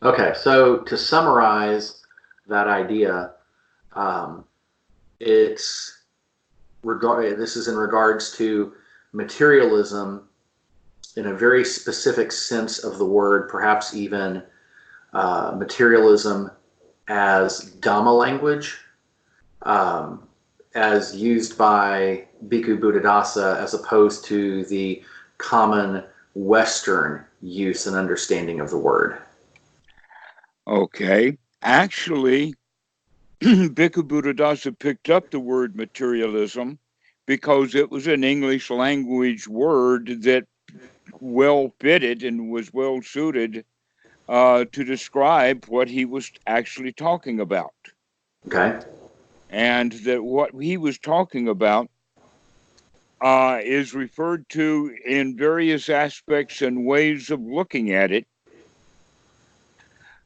Okay, so to summarize that idea, it's this is in regards to materialism in a very specific sense of the word, perhaps even materialism as Dhamma language, as used by Bhikkhu Buddha Dasa, as opposed to the common Western use and understanding of the word. Okay. Actually, Bhikkhu Buddha Dasa picked up the word materialism because it was an English language word that well fitted and was well suited to describe what he was actually talking about. Okay. And that what he was talking about is referred to in various aspects and ways of looking at it.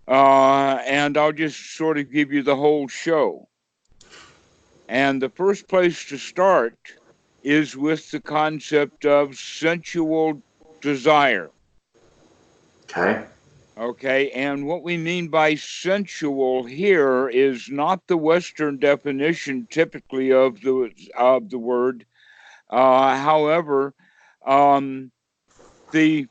And I'll just sort of give you the whole show. And the first place to start is with the concept of sensual desire. Okay. Okay, and what we mean by sensual here is not the Western definition typically of the word. However, the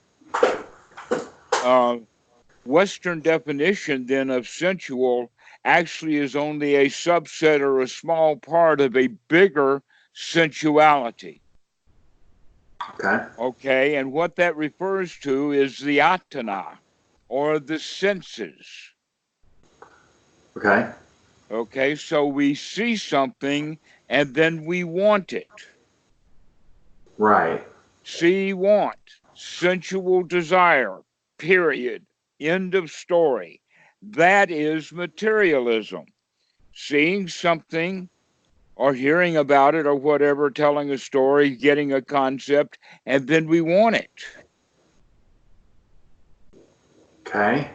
Western definition then of sensual actually is only a subset or a small part of a bigger sensuality. Okay. Okay, and what that refers to is the atana, or the senses. Okay. Okay, so we see something and then we want it. Right. See, want, sensual desire, period. End of story. That is materialism. Seeing something or hearing about it or whatever, telling a story, getting a concept, and then we want it. Okay.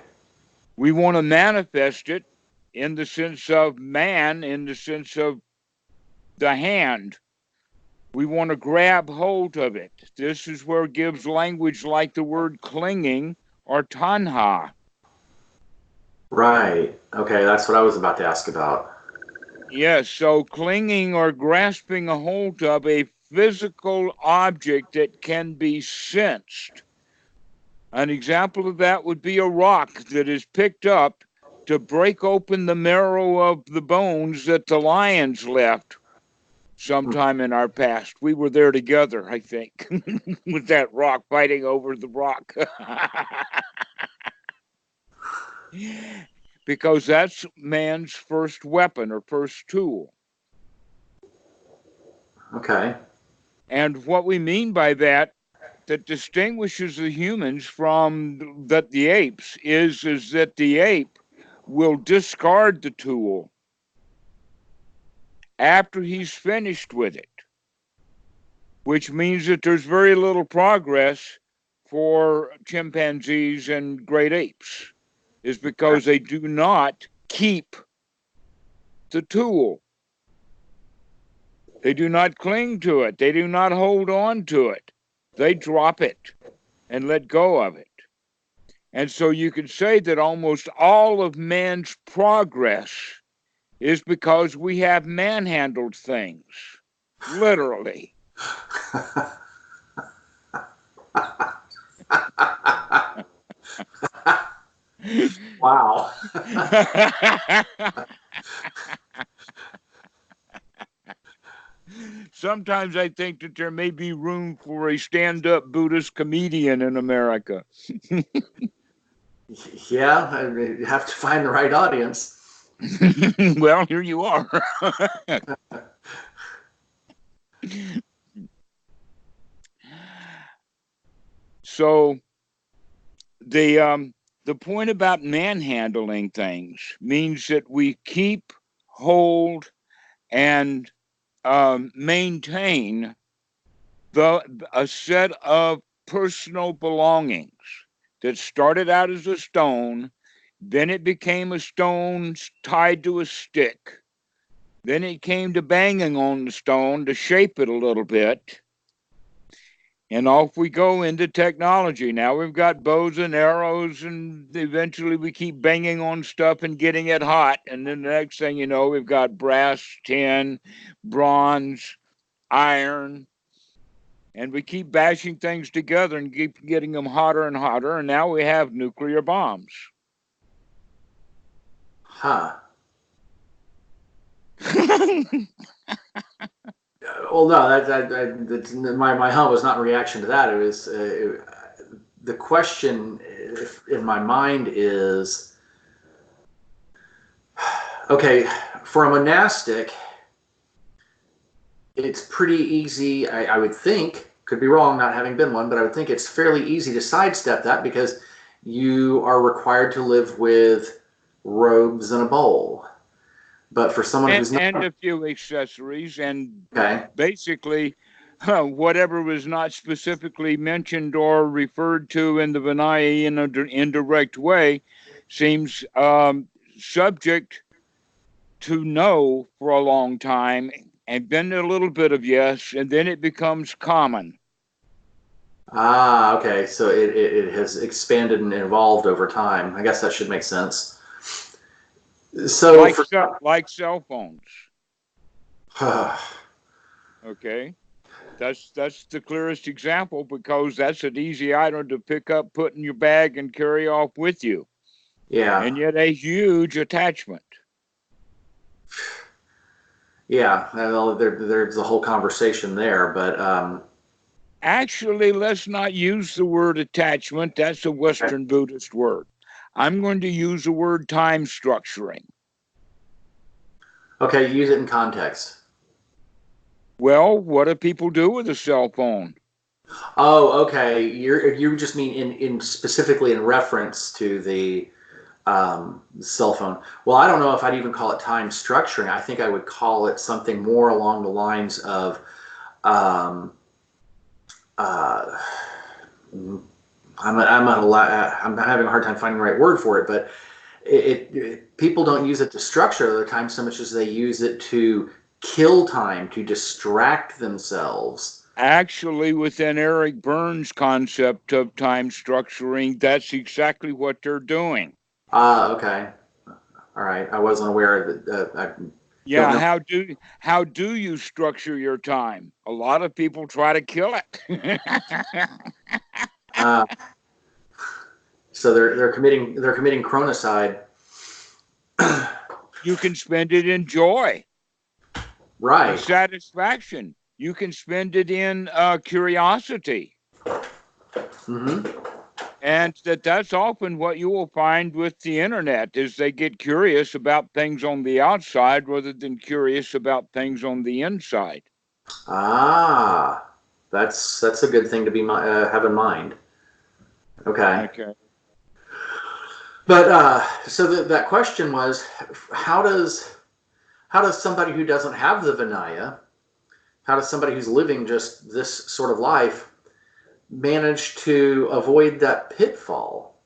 We want to manifest it in the sense of man, in the sense of the hand. We want to grab hold of it. This is where it gives language like the word clinging or tanha. Right. Okay, that's what I was about to ask about. Yes, so clinging or grasping a hold of a physical object that can be sensed. An example of that would be a rock that is picked up to break open the marrow of the bones that the lions left sometime in our past. We were there together, I think, with that rock, fighting over the rock. Because that's man's first weapon or first tool. Okay. And what we mean by that distinguishes the humans from the apes is that the ape will discard the tool after he's finished with it, which means that there's very little progress for chimpanzees and great apes, is because they do not keep the tool. They do not cling to it. They do not hold on to it. They drop it and let go of it. And so you could say that almost all of man's progress is because we have manhandled things, literally. Wow. Sometimes I think that there may be room for a stand-up Buddhist comedian in America. Yeah, you have to find the right audience. Well, here you are. So the point about manhandling things means that we keep, hold, and maintain a set of personal belongings that started out as a stone, then it became a stone tied to a stick, then it came to banging on the stone to shape it a little bit, And off we go into technology. Now we've got bows and arrows, and eventually we keep banging on stuff and getting it hot. And then the next thing you know, we've got brass, tin, bronze, iron, and we keep bashing things together and keep getting them hotter and hotter. And now we have nuclear bombs. Huh. Well, no, that's my hum was not in reaction to that. It was the question in my mind is, okay, for a monastic, it's pretty easy. I would think, could be wrong, not having been one, but I would think it's fairly easy to sidestep that because you are required to live with robes and a bowl. But for someone who's not, and a few accessories, and okay, basically whatever was not specifically mentioned or referred to in the Vinaya in an indirect way seems subject to no for a long time, and then a little bit of yes, and then it becomes common. okay, so it has expanded and evolved over time. I guess that should make sense. So, like cell phones. Okay. That's the clearest example because that's an easy item to pick up, put in your bag, and carry off with you. yeah, And yet a huge attachment. yeah. Well, there's a whole conversation there, but Actually, let's not use the word attachment. That's a Western Buddhist word. I'm going to use the word time structuring. okay, use it in context. Well, what do people do with a cell phone? Oh, okay. You just mean in specifically in reference to the cell phone. Well, I don't know if I'd even call it time structuring. I think I would call it something more along the lines of um, I'm having a hard time finding the right word for it, but people don't use it to structure their time so much as they use it to kill time, to distract themselves. Actually, within Eric Berne's concept of time structuring, that's exactly what they're doing. Okay. All right. I wasn't aware of it. I don't Yeah, know. how do you structure your time? A lot of people try to kill it. Uh, so they're committing chronicide. You can spend it in joy and Right. satisfaction. You can spend it in curiosity. Mm-hmm. And that's often what you will find with the internet is they get curious about things on the outside rather than curious about things on the inside. Ah, that's a good thing to be have in mind. Okay. Okay. But so that question was, how does somebody who doesn't have the Vinaya, how does somebody who's living just this sort of life manage to avoid that pitfall?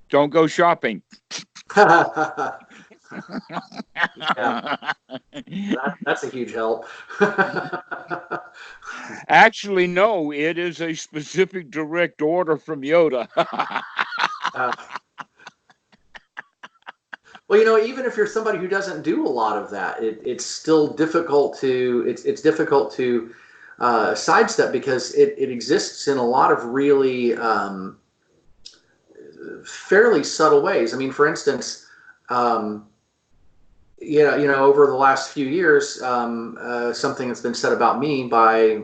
Don't go shopping. Yeah, that's a huge help. Actually, no, it is a specific direct order from Yoda. uh, well, even if you're somebody who doesn't do a lot of that, it's still difficult to it's difficult to sidestep because it exists in a lot of really fairly subtle ways. I mean, for instance, over the last few years, something that's been said about me by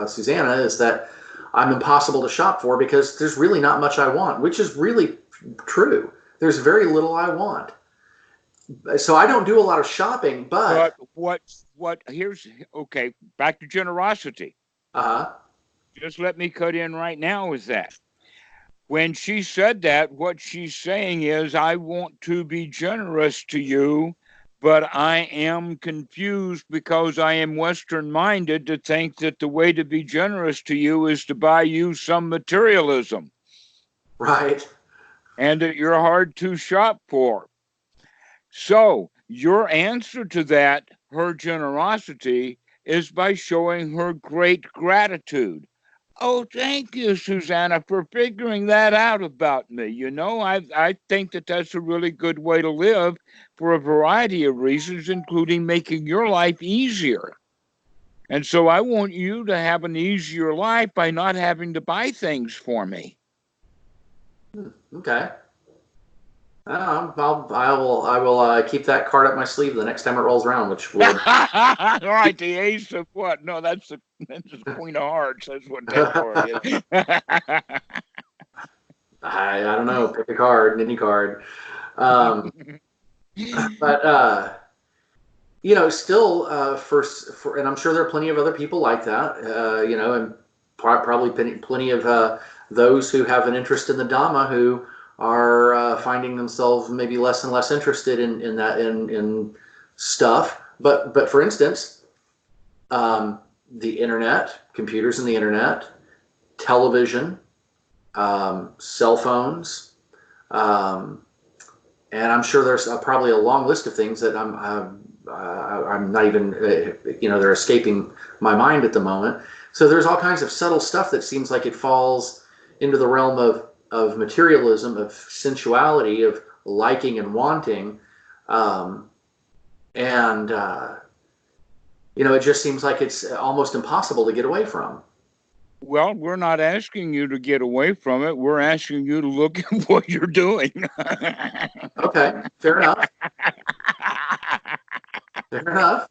Susanna is that I'm impossible to shop for because there's really not much I want, which is really true. There's very little I want. So I don't do a lot of shopping, but Here's okay, back to generosity. uh-huh. Just let me cut in right now with that. When she said that, what she's saying is, I want to be generous to you, but I am confused because I am Western minded to think that the way to be generous to you is to buy you some materialism. Right. And that you're hard to shop for. So, your answer to that, her generosity, is by showing her great gratitude. Oh, thank you, Susanna, for figuring that out about me. I think that that's a really good way to live for a variety of reasons, including making your life easier. And so I want you to have an easier life by not having to buy things for me. Okay. I will keep that card up my sleeve the next time it rolls around, which will. All right, the ace of what? No, that's the Queen of Hearts. That's what that card is. I don't know. Pick a card, any card. But still, and I'm sure there are plenty of other people like that. And probably plenty of those who have an interest in the Dhamma who are finding themselves maybe less and less interested in stuff. But for instance, the internet, computers and the internet, television, cell phones, and I'm sure there's probably a long list of things that I'm not even they're escaping my mind at the moment. So there's all kinds of subtle stuff that seems like it falls into the realm of materialism, of sensuality, of liking and wanting, and it just seems like it's almost impossible to get away from. Well, we're not asking you to get away from it. We're asking you to look at what you're doing. Okay, fair enough. Fair enough.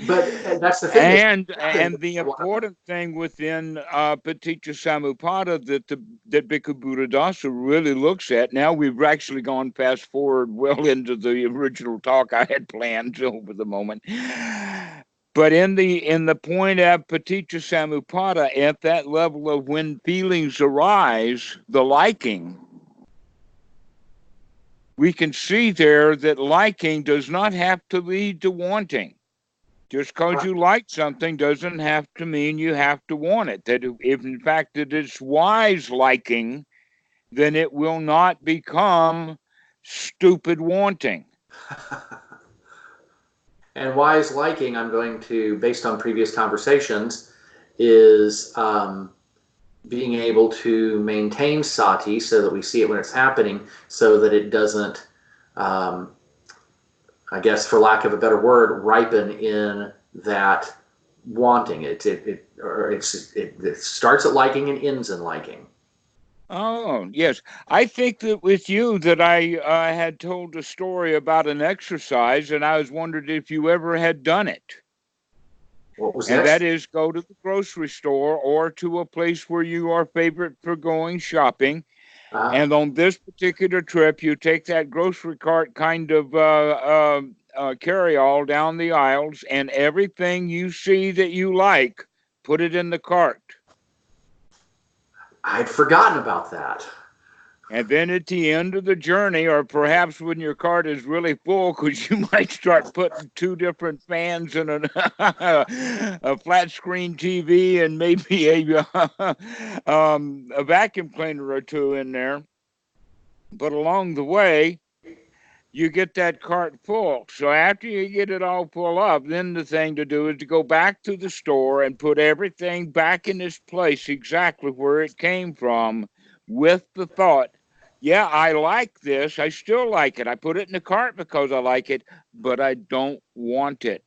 But that's the thing. And the important thing within Paticca Samuppada that Bhikkhu Buddhadasa really looks at. Now we've actually gone fast forward well into the original talk I had planned over the moment. But in the point of Paticca Samuppada, at that level of when feelings arise, the liking, we can see there that liking does not have to lead to wanting. Just because you like something doesn't have to mean you have to want it. That if in fact it is wise liking, then it will not become stupid wanting. And wise liking, I'm going to, based on previous conversations, is being able to maintain sati so that we see it when it's happening, so that it doesn't, I guess, for lack of a better word, ripen in that wanting. It starts at liking and ends in liking. Oh, yes. I think that with you that I had told a story about an exercise, and I was wondering if you ever had done it. What was and that is go to the grocery store or to a place where you are favorite for going shopping. And on this particular trip, you take that grocery cart kind of carry-all down the aisles, and everything you see that you like, put it in the cart. I'd forgotten about that. And then at the end of the journey, or perhaps when your cart is really full, because you might start putting 2 different fans and a flat screen TV and maybe a vacuum cleaner or 2 in there. But along the way, you get that cart full. So after you get it all full up, then the thing to do is to go back to the store and put everything back in its place exactly where it came from, with the thought, yeah, I like this. I still like it. I put it in the cart because I like it, but I don't want it.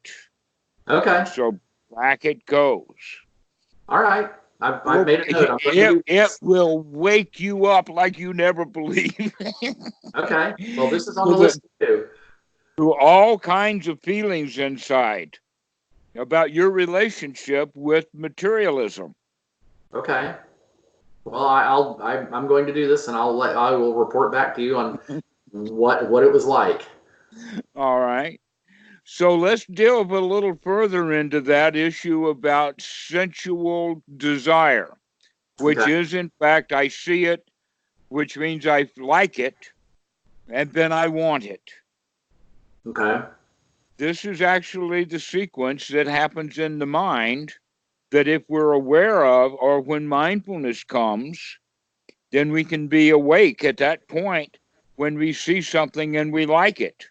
Okay. So back it goes. All right. I've made a note. It will wake you up like you never believe. Okay. Well, this is on the list too. To all kinds of feelings inside about your relationship with materialism. Okay. Well, I'm going to do this, and I will report back to you on what it was like. All right. So let's delve a little further into that issue about sensual desire, which is, in fact, I see it, which means I like it, and then I want it. Okay. This is actually the sequence that happens in the mind that if we're aware of, or when mindfulness comes, then we can be awake at that point when we see something and we like it.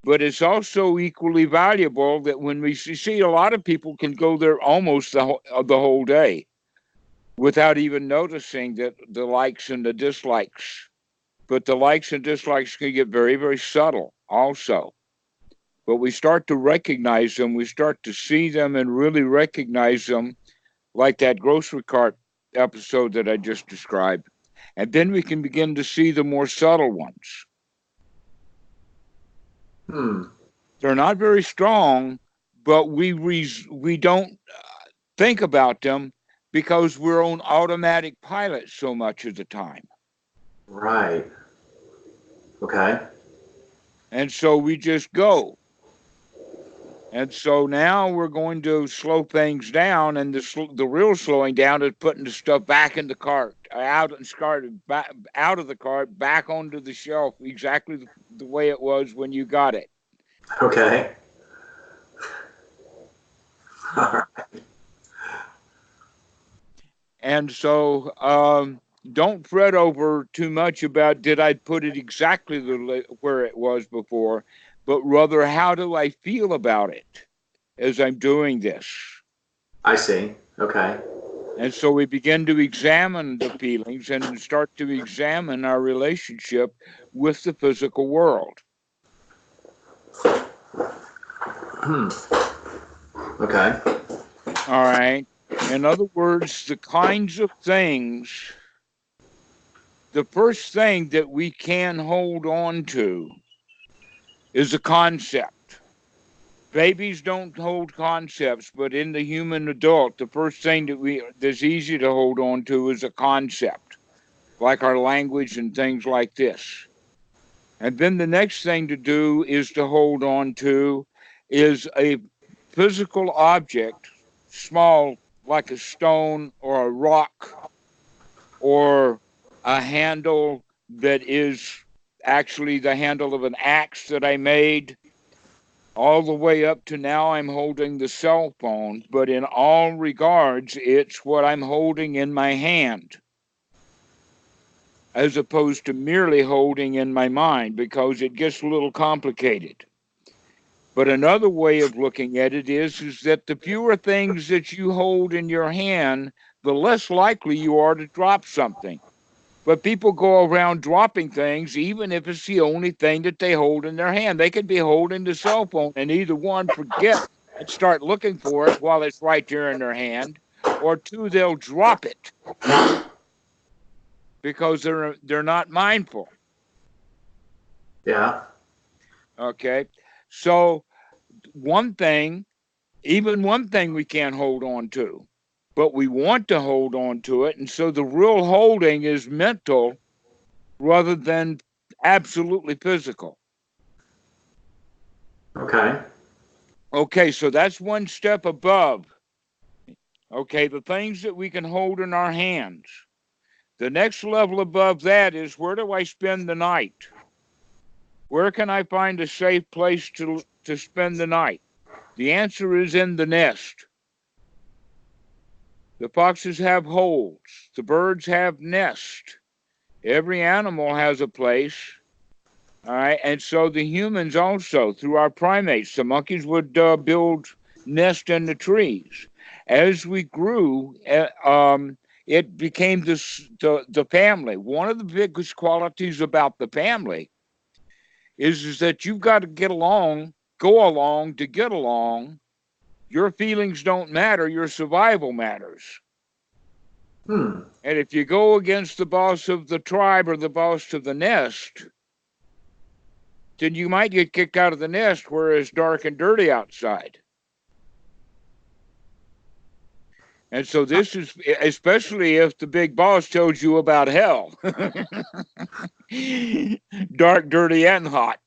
but it's also equally valuable that when we see a lot of people can go there almost the whole day without even noticing that the likes and the dislikes. But the likes and dislikes can get very, very subtle also. But we start to recognize them, we start to see them and really recognize them, like that grocery cart episode that I just described. And then we can begin to see the more subtle ones. They're not very strong, but we don't think about them because we're on automatic pilot so much of the time. Right. Okay. And so we just go. And so now we're going to slow things down, and the real slowing down is putting the stuff back in the cart, out of the cart, back onto the shelf, exactly the way it was when you got it. Okay. All right. And so don't fret over too much about did I put it exactly where it was before, but rather how do I feel about it as I'm doing this. I see. Okay. And so we begin to examine the feelings and start to examine our relationship with the physical world. Okay. All right. In other words, the kinds of things, the first thing that we can hold on to is a concept. Babies don't hold concepts, but in the human adult, the first thing that's easy to hold on to is a concept, like our language and things like this. And then the next thing to do is to hold on to is a physical object, small, like a stone or a rock or a handle that is actually the handle of an axe that I made, all the way up to now I'm holding the cell phone, but in all regards, it's what I'm holding in my hand, as opposed to merely holding in my mind, because it gets a little complicated. But another way of looking at it is that the fewer things that you hold in your hand, the less likely you are to drop something. But people go around dropping things, even if it's the only thing that they hold in their hand. They could be holding the cell phone and either one, forget and start looking for it while it's right there in their hand, or two, they'll drop it because they're not mindful. Yeah. Okay. So even one thing we can't hold on to, but we want to hold on to it. And so the real holding is mental rather than absolutely physical. Okay. Okay, so that's one step above. Okay, the things that we can hold in our hands. The next level above that is, where do I spend the night? Where can I find a safe place to spend the night? The answer is in the nest. The foxes have holes. The birds have nests. Every animal has a place. All right. And so the humans also, through our primates, the monkeys would build nests in the trees. As we grew, it became the family. One of the biggest qualities about the family is that you've got to go along to get along. Your feelings don't matter. Your survival matters. And if you go against the boss of the tribe or the boss of the nest, then you might get kicked out of the nest where it's dark and dirty outside. And so this is, especially if the big boss tells you about hell. Dark, dirty, and hot.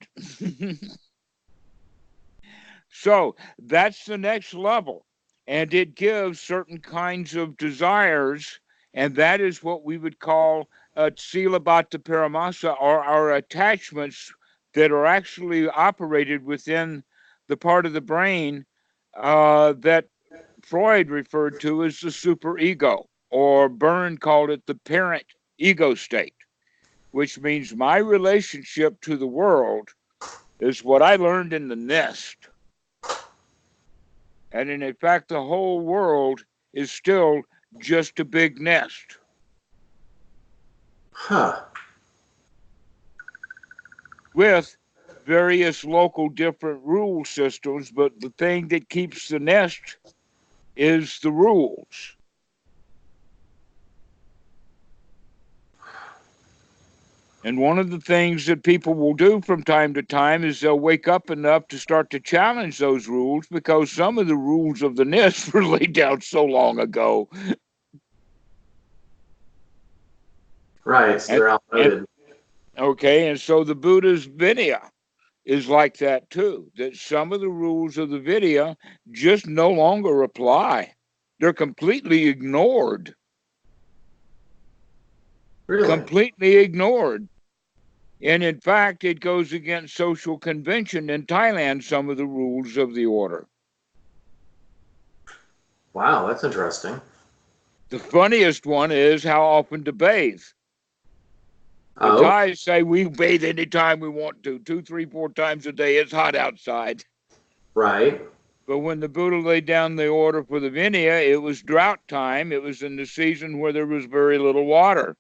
So that's the next level. And it gives certain kinds of desires, and that is what we would call Silabata Paramasa, or our attachments that are actually operated within the part of the brain that Freud referred to as the superego, or Byrne called it the parent ego state, which means my relationship to the world is what I learned in the nest. And in fact, the whole world is still just a big nest. Huh. With various local different rule systems, but the thing that keeps the nest is the rules. And one of the things that people will do from time to time is they'll wake up enough to start to challenge those rules, because some of the rules of the nest were laid down so long ago. Right, so they're outmoded. Okay, and so the Buddha's Vinaya is like that too, that some of the rules of the Vinaya just no longer apply. They're completely ignored. Really? Completely ignored. And in fact, it goes against social convention in Thailand, some of the rules of the order. Wow, that's interesting. The funniest one is how often to bathe. The Oh, Thais say we bathe anytime we want to, 2, 3, 4 times a day. It's hot outside. right. But when the Buddha laid down the order for the Vinaya, it was drought time. It was in the season where there was very little water.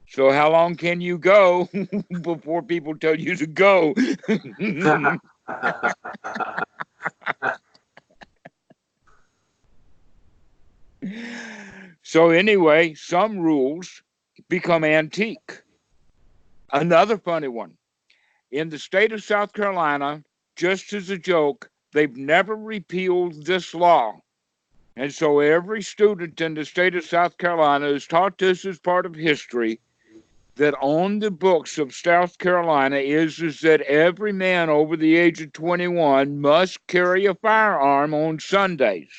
So how long can you go before people tell you to go? So anyway, some rules become antique. Another funny one. In the state of South Carolina, just as a joke, they've never repealed this law. And so every student in the state of South Carolina is taught this as part of history, that on the books of South Carolina is that every man over the age of 21 must carry a firearm on Sundays.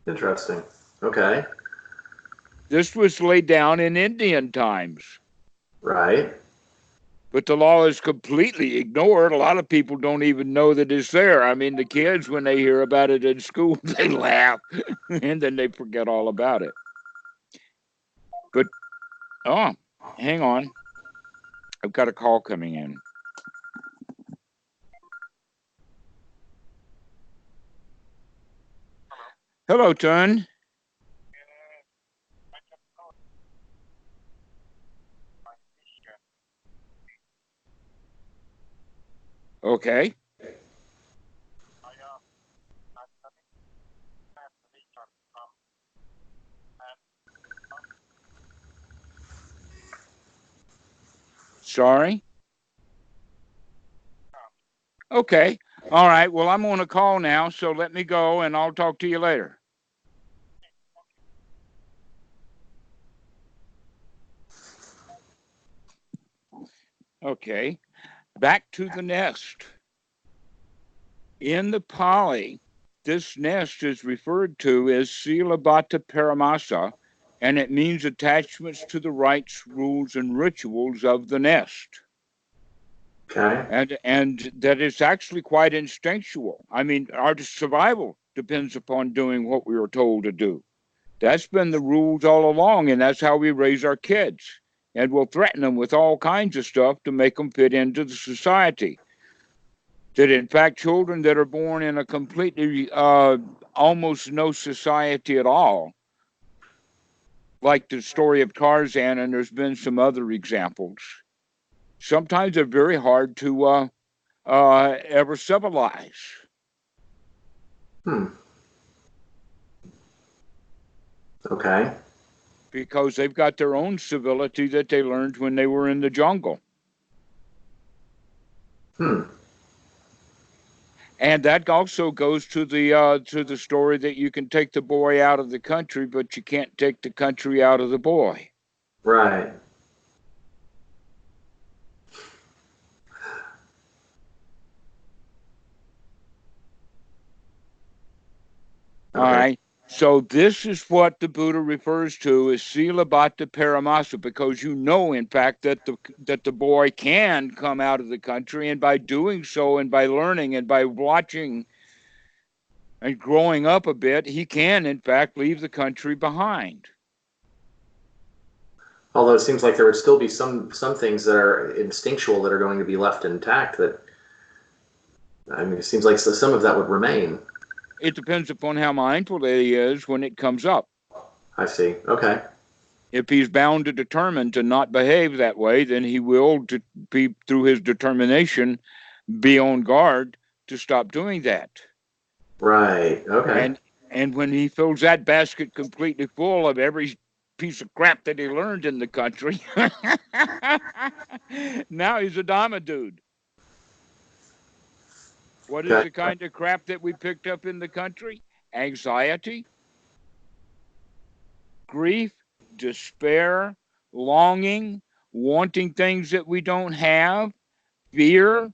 Interesting. Okay. This was laid down in Indian times. Right. But the law is completely ignored. A lot of people don't even know that it's there. I mean, the kids, when they hear about it in school, they laugh and then they forget all about it. But, oh, hang on. I've got a call coming in. Hello, Tun. Okay. Sorry. Okay. All right. Well, I'm on a call now, so let me go and I'll talk to you later. Okay. Back to the nest. In the Pali, this nest is referred to as Silabata Paramasa, and it means attachments to the rites, rules, and rituals of the nest. Okay. And that is actually quite instinctual. I mean, our survival depends upon doing what we are told to do. That's been the rules all along, and that's how we raise our kids. And we'll threaten them with all kinds of stuff to make them fit into the society. That in fact, children that are born in a completely almost no society at all, like the story of Tarzan, and there's been some other examples, sometimes they're very hard to ever civilize. Okay. Because they've got their own civility that they learned when they were in the jungle. And that also goes to the story that you can take the boy out of the country, but you can't take the country out of the boy. Right. All right. So this is what the Buddha refers to as Silabata Paramasa, because you know, in fact, that the boy can come out of the country, and by doing so, and by learning, and by watching and growing up a bit, he can, in fact, leave the country behind. Although it seems like there would still be some things that are instinctual that are going to be left intact. That, I mean, it seems like some of that would remain. It depends upon how mindful he is when it comes up. I see. Okay. If he's bound to determine to not behave that way, then he will be, through his determination, be on guard to stop doing that. Right. Okay. And when he fills that basket completely full of every piece of crap that he learned in the country, now he's a Dhamma dude. What is the kind of crap that we picked up in the country? Anxiety, grief, despair, longing, wanting things that we don't have, fear,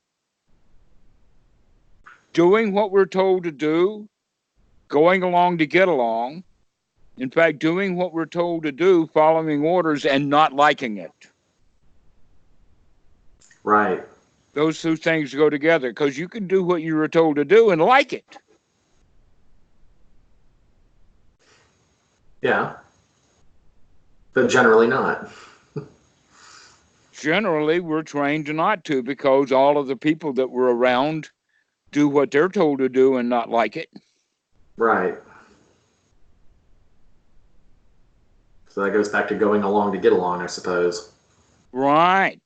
doing what we're told to do, going along to get along. In fact, doing what we're told to do, following orders, and not liking it. Right. Those two things go together, because you can do what you were told to do and like it. Yeah. But generally not. Generally, we're trained not to, because all of the people that we're around do what they're told to do and not like it. Right. So that goes back to going along to get along, I suppose. Right.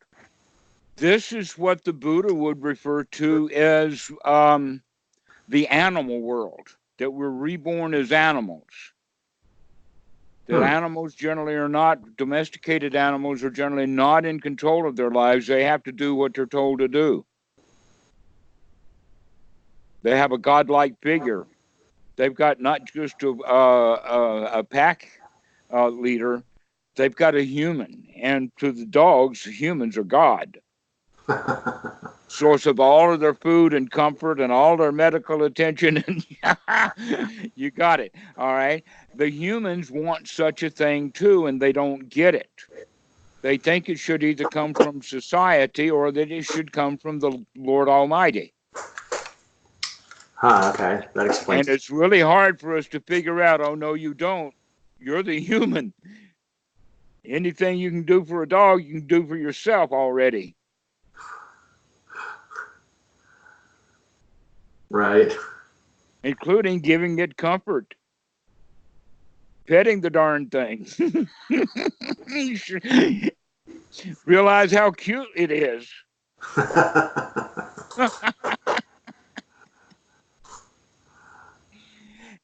This is what the Buddha would refer to as the animal world, that we're reborn as animals. That animals generally are not, domesticated animals are generally not in control of their lives. They have to do what they're told to do. They have a godlike figure. They've got not just a pack leader, they've got a human. And to the dogs, humans are God. Source of all of their food and comfort and all their medical attention. And you got it. All right. The humans want such a thing too, and they don't get it. They think it should either come from society or that it should come from the Lord Almighty. Okay. That explains. And it's really hard for us to figure out, oh, no, you don't. You're the human. Anything you can do for a dog, you can do for yourself already. Right. Including giving it comfort. Petting the darn thing. Realize how cute it is.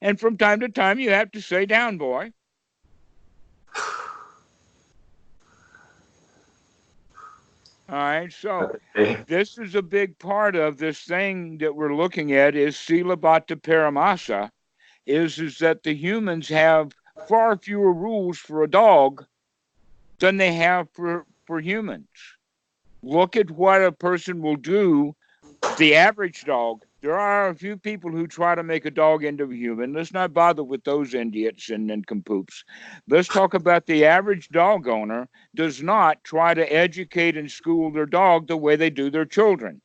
And from time to time, you have to say, down, boy. All right, so this is a big part of this thing that we're looking at is Silabhata Paramasa, is that the humans have far fewer rules for a dog than they have for humans. Look at what a person will do. The average dog, there are a few people who try to make a dog into a human. Let's not bother with those idiots and nincompoops. Let's talk about the average dog owner does not try to educate and school their dog the way they do their children.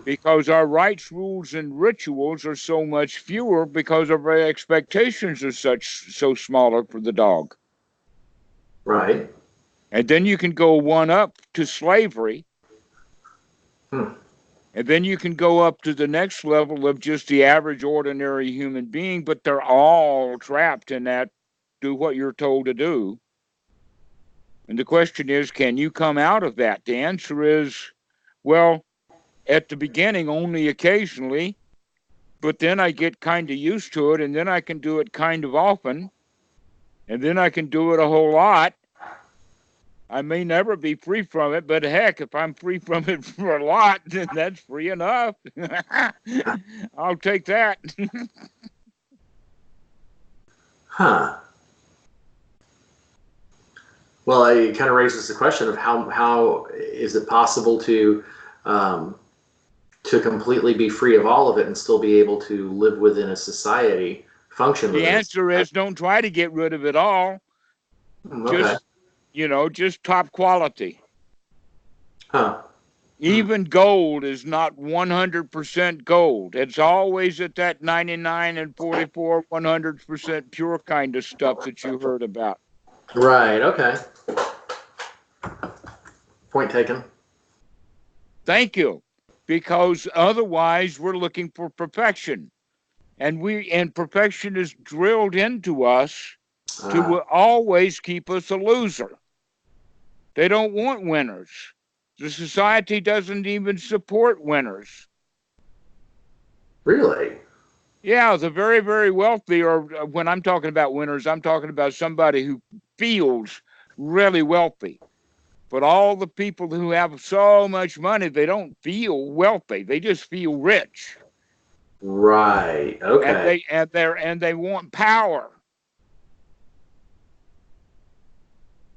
Because our rights, rules, and rituals are so much fewer because of our expectations are so smaller for the dog. Right. And then you can go one up to slavery. And then you can go up to the next level of just the average, ordinary human being, but they're all trapped in that, do what you're told to do. And the question is, can you come out of that? The answer is, well, at the beginning, only occasionally, but then I get kind of used to it, and then I can do it kind of often, and then I can do it a whole lot. I may never be free from it, but heck, if I'm free from it for a lot, then that's free enough. I'll take that. Well, it kind of raises the question of how is it possible to completely be free of all of it and still be able to live within a society, function within The answer is don't try to get rid of it all. Okay. Just top quality. Even gold is not 100% gold. It's always at that 99 and 44, 100% pure kind of stuff that you heard about. Right. Okay. Point taken. Thank you. Because otherwise we're looking for perfection. And perfection is drilled into us to always keep us a loser. They don't want winners. The society doesn't even support winners. Really? Yeah, the very, very wealthy, or when I'm talking about winners, I'm talking about somebody who feels really wealthy. But all the people who have so much money, they don't feel wealthy. They just feel rich. Right. Okay. And they want power.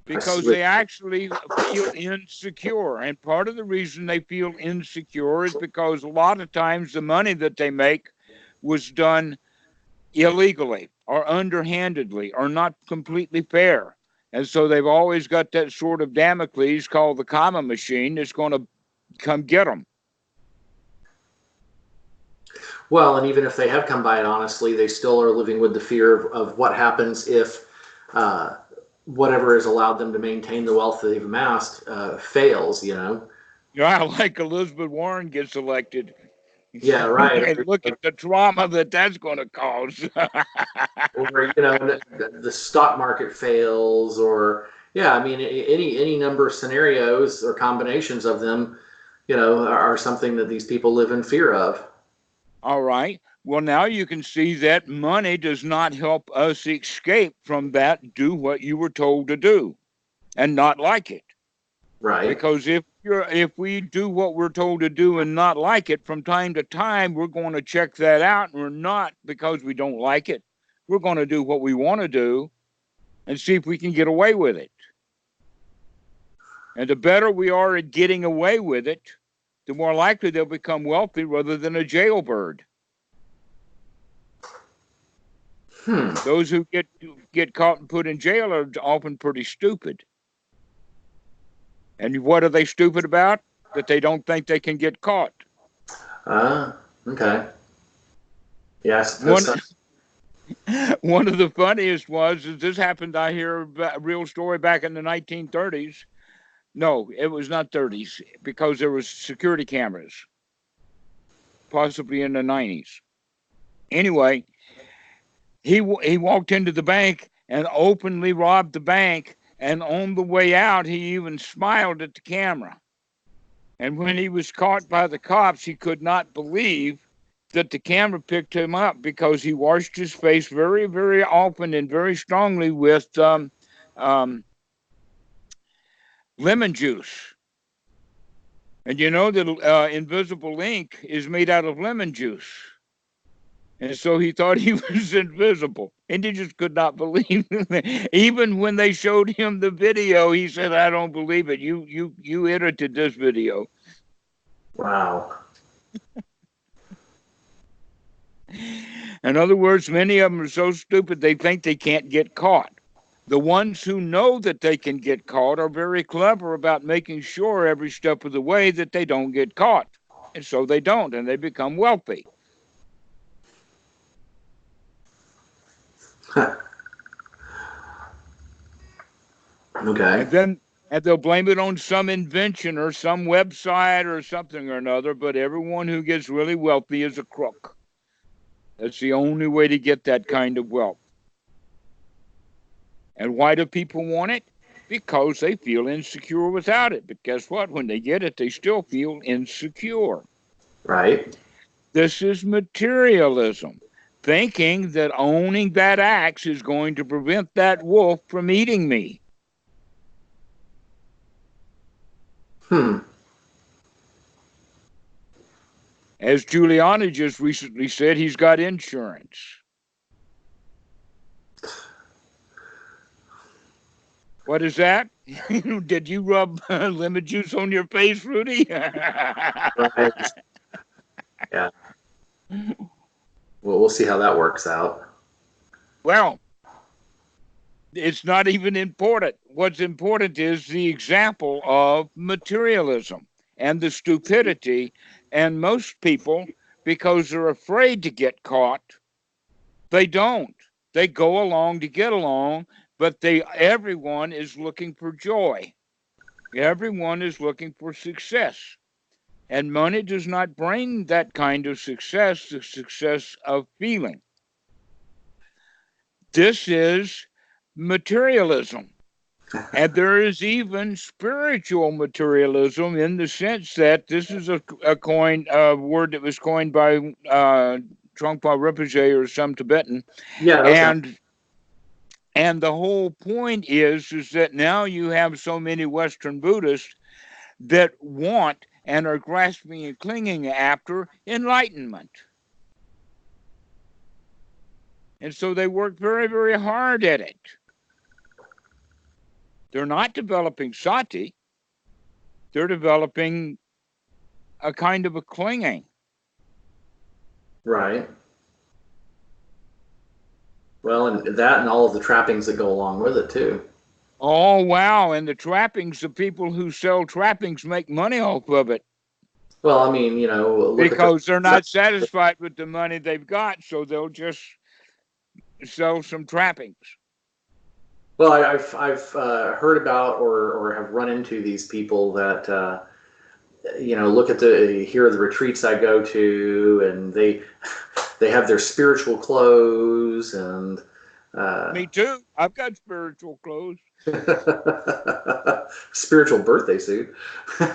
Because they actually feel insecure. And part of the reason they feel insecure is because a lot of times the money that they make was done illegally or underhandedly or not completely fair. And so they've always got that sword of Damocles called the karma machine that's going to come get them. Well, and even if they have come by it honestly, they still are living with the fear of what happens if whatever has allowed them to maintain the wealth they've amassed fails, you know? Yeah, like Elizabeth Warren gets elected. Yeah, right. And look at the trauma that's going to cause. Or, you know, the stock market fails, or, yeah, I mean, any number of scenarios or combinations of them, you know, are something that these people live in fear of. All right. Well, now you can see that money does not help us escape from that. Do what you were told to do and not like it. Right. Because if we do what we're told to do and not like it, from time to time, we're going to check that out. And we're not because we don't like it. We're going to do what we want to do and see if we can get away with it. And the better we are at getting away with it, the more likely they'll become wealthy rather than a jailbird. Those who get caught and put in jail are often pretty stupid. And what are they stupid about? That they don't think they can get caught. Okay. Yes. One of the funniest is this happened, I hear a real story back in the 1930s. No, it was not 30s because there was security cameras, possibly in the 90s. Anyway, he walked into the bank and openly robbed the bank. And on the way out, he even smiled at the camera. And when he was caught by the cops, he could not believe that the camera picked him up because he washed his face very, very often and very strongly with lemon juice. And you know that invisible ink is made out of lemon juice. And so he thought he was invisible. And he just could not believe it. Even when they showed him the video, he said, I don't believe it. You edited this video. Wow. In other words, many of them are so stupid they think they can't get caught. The ones who know that they can get caught are very clever about making sure every step of the way that they don't get caught. And so they don't, and they become wealthy. Okay. And they'll blame it on some invention or some website or something or another, but everyone who gets really wealthy is a crook. That's the only way to get that kind of wealth. And why do people want it? Because they feel insecure without it. But guess what? When they get it, they still feel insecure. Right. This is materialism. Thinking that owning that axe is going to prevent that wolf from eating me. As Giuliani just recently said, he's got insurance. What is that? Did you rub lemon juice on your face, Rudy? Right. Yeah. Well, we'll see how that works out. Well, it's not even important. What's important is the example of materialism. and the stupidity. And most people, because they're afraid to get caught, they don't. They go along to get along, but everyone is looking for joy. Everyone is looking for success. And money does not bring that kind of success, the success of feeling. This is materialism. And there is even spiritual materialism, in the sense that this is a word that was coined by Trungpa Rinpoche or some Tibetan. Yeah. Okay. And the whole point is that now you have so many Western Buddhists that want and are grasping and clinging after enlightenment. And so they work very, very hard at it. They're not developing sati. They're developing a kind of a clinging. Right. Well, and that and all of the trappings that go along with it, too. Oh, wow. And the trappings, the people who sell trappings make money off of it. Well, I mean, you know, look because they're not satisfied with the money they've got, so they'll just sell some trappings. Well, I've heard about or have run into these people that you know, look at here are the retreats I go to, and they have their spiritual clothes and. Me too. I've got spiritual clothes. Spiritual birthday suit. It's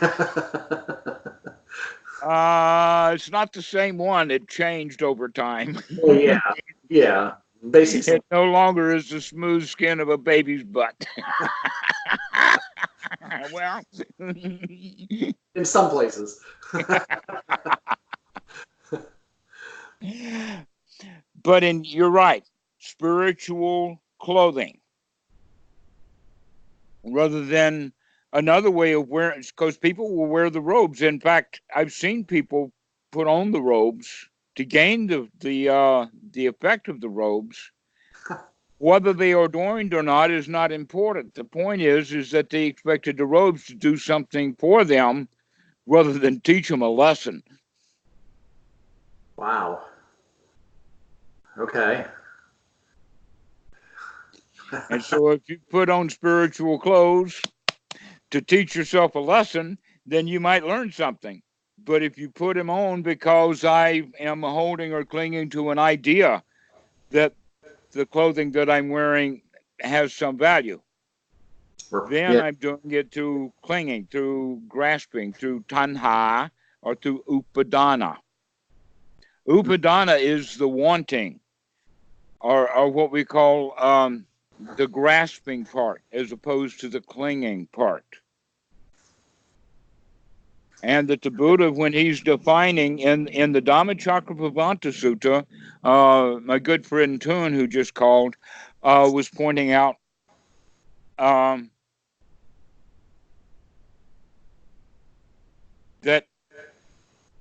not the same one. It changed over time. Well, yeah. Basically, it no longer is the smooth skin of a baby's butt. Well, in some places. But you're right. Spiritual clothing, rather than another way of wearing, because people will wear the robes. In fact, I've seen people put on the robes to gain the effect of the robes. Whether they are adorned or not is not important. The point is that they expected the robes to do something for them rather than teach them a lesson. Wow. Okay. And so if you put on spiritual clothes to teach yourself a lesson, then you might learn something. But if you put them on because I am holding or clinging to an idea that the clothing that I'm wearing has some value, then I'm doing it through clinging, through grasping, through tanha, or through upadana. Upadana is the wanting, or what we call the grasping part, as opposed to the clinging part. And that the Buddha, when he's defining in the Dhammacakkappavattana Sutta, my good friend Toon, who just called, was pointing out that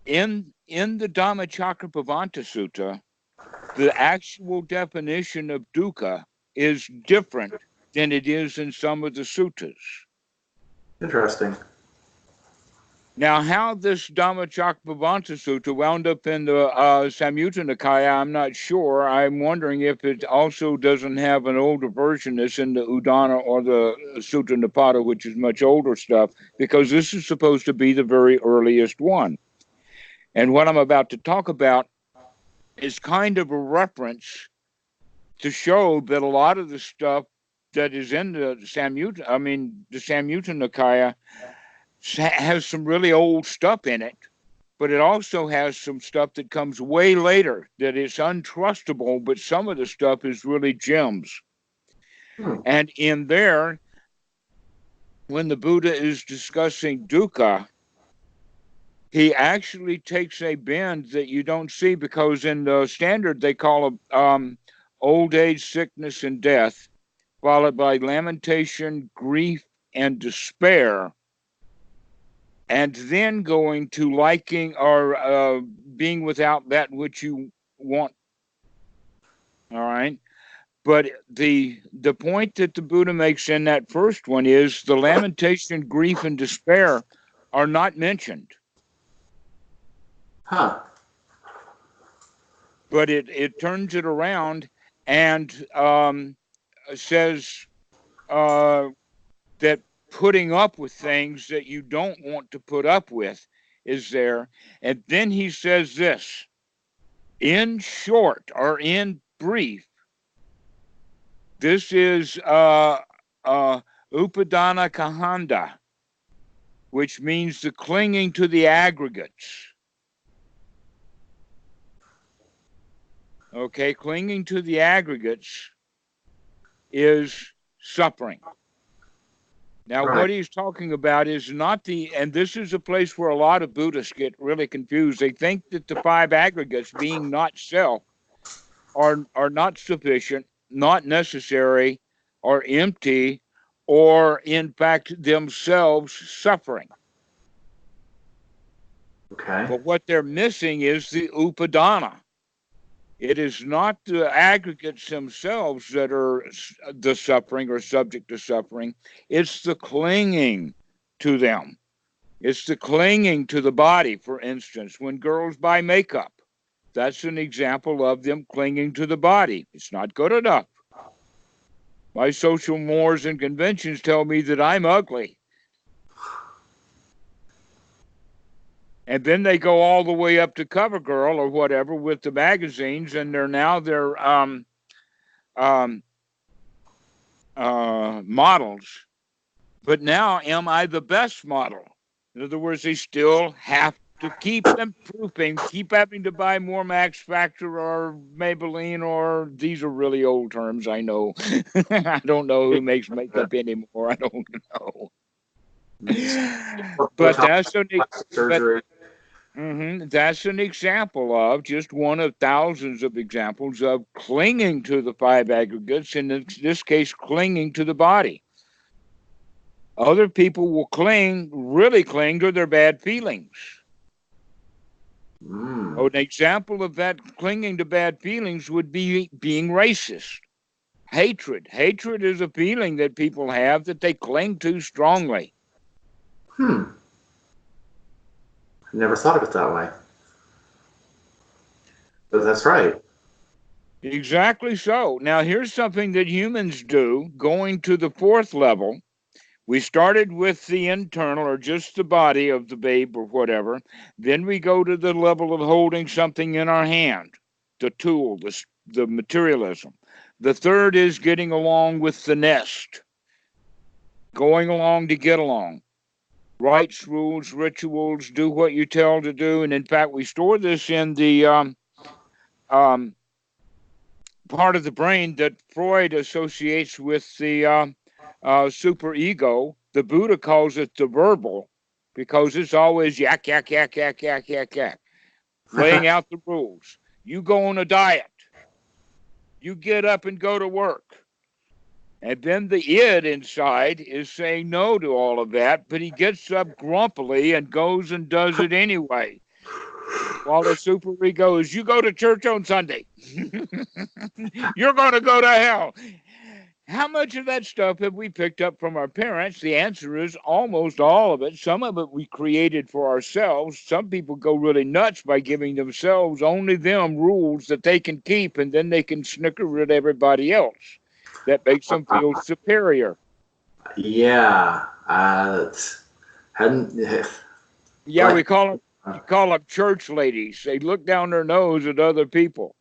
in the Dhammacakkappavattana Sutta, the actual definition of dukkha is different than it is in some of the suttas. Interesting. Now, how this Dhammacakkappavattana Sutta wound up in the Samyutta Nikaya, I'm not sure. I'm wondering if it also doesn't have an older version that's in the Udana or the Sutta Nipata, which is much older stuff, because this is supposed to be the very earliest one. And what I'm about to talk about is kind of a reference to show that a lot of the stuff that is in the Samyutta Nikaya has some really old stuff in it, but it also has some stuff that comes way later that is untrustable, but some of the stuff is really gems. And in there, when the Buddha is discussing dukkha, he actually takes a bend that you don't see, because in the standard they call old age, sickness, and death, followed by lamentation, grief, and despair, and then going to liking or being without that which you want. All right. But the point that the Buddha makes in that first one is the lamentation, grief, and despair are not mentioned. Huh. But it turns it around and says that putting up with things that you don't want to put up with is there. And then he says this, in short or in brief, this is upadana kahanda, which means the clinging to the aggregates. Okay, clinging to the aggregates is suffering. Now, Right. what he's talking about is not and this is a place where a lot of Buddhists get really confused. They think that the 5 aggregates, being not self, are not sufficient, not necessary, or empty, or in fact themselves suffering. Okay. But what they're missing is the upadana. It is not the aggregates themselves that are the suffering or subject to suffering. It's the clinging to them. It's the clinging to the body, for instance. When girls buy makeup, that's an example of them clinging to the body. It's not good enough. My social mores and conventions tell me that I'm ugly. And then they go all the way up to CoverGirl or whatever with the magazines, and they're models. But now, am I the best model? In other words, they still have to keep improving, keep having to buy more Max Factor or Maybelline, or these are really old terms, I know. I don't know who makes makeup anymore. I don't know. But that's surgery. That's an example of just one of thousands of examples of clinging to the 5 aggregates, and in this case, clinging to the body. Other people will really cling to their bad feelings. An example of that clinging to bad feelings would be being racist. Hatred. Hatred is a feeling that people have that they cling to strongly. Never thought of it that way. But that's right. Exactly so. Now, here's something that humans do, going to the 4th level. We started with the internal, or just the body of the babe or whatever. Then we go to the level of holding something in our hand, the tool, the materialism. The 3rd is getting along with the nest, going along to get along. Rites, rules, rituals, do what you tell to do. And in fact, we store this in the part of the brain that Freud associates with the superego. The Buddha calls it the verbal, because it's always yak, yak, yak, yak, yak, yak, yak, laying out the rules. You go on a diet. You get up and go to work. And then the id inside is saying no to all of that, but he gets up grumpily and goes and does it anyway. While the superego is, you go to church on Sunday. You're going to go to hell. How much of that stuff have we picked up from our parents? The answer is almost all of it. Some of it we created for ourselves. Some people go really nuts by giving themselves only them rules that they can keep, and then they can snicker at everybody else. That makes them feel superior. Yeah. Hadn't. Yeah, we call them church ladies. They look down their nose at other people.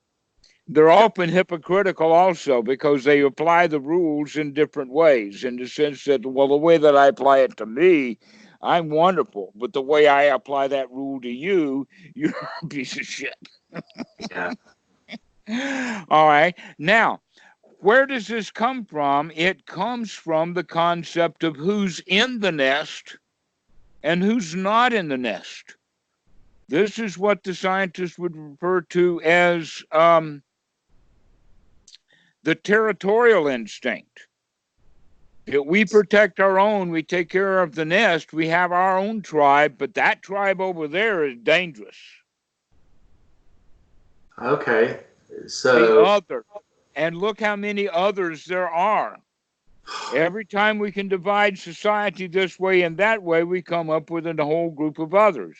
They're often hypocritical also, because they apply the rules in different ways, in the sense that, well, the way that I apply it to me, I'm wonderful. But the way I apply that rule to you, you're a piece of shit. Yeah. All right. Now, where does this come from? It comes from the concept of who's in the nest and who's not in the nest. This is what the scientists would refer to as the territorial instinct. That we protect our own, we take care of the nest, we have our own tribe, but that tribe over there is dangerous. Okay. The So. other. And look how many others there are. Every time we can divide society this way and that way, we come up with a whole group of others.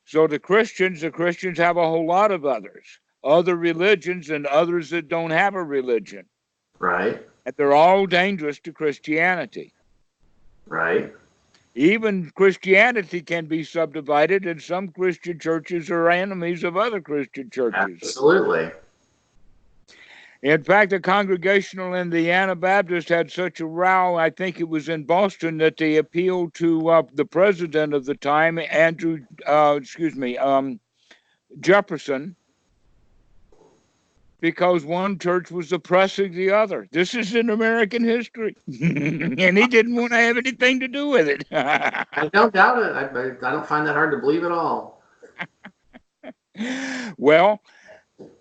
So the Christians have a whole lot of others, other religions and others that don't have a religion. Right. And they're all dangerous to Christianity. Right. Even Christianity can be subdivided, and some Christian churches are enemies of other Christian churches. Absolutely. In fact, the Congregational and the Anabaptist had such a row, I think it was in Boston, that they appealed to the president of the time, Jefferson, because one church was oppressing the other. This is in American history. And he didn't want to have anything to do with it. I don't doubt it. I don't find that hard to believe at all. Well,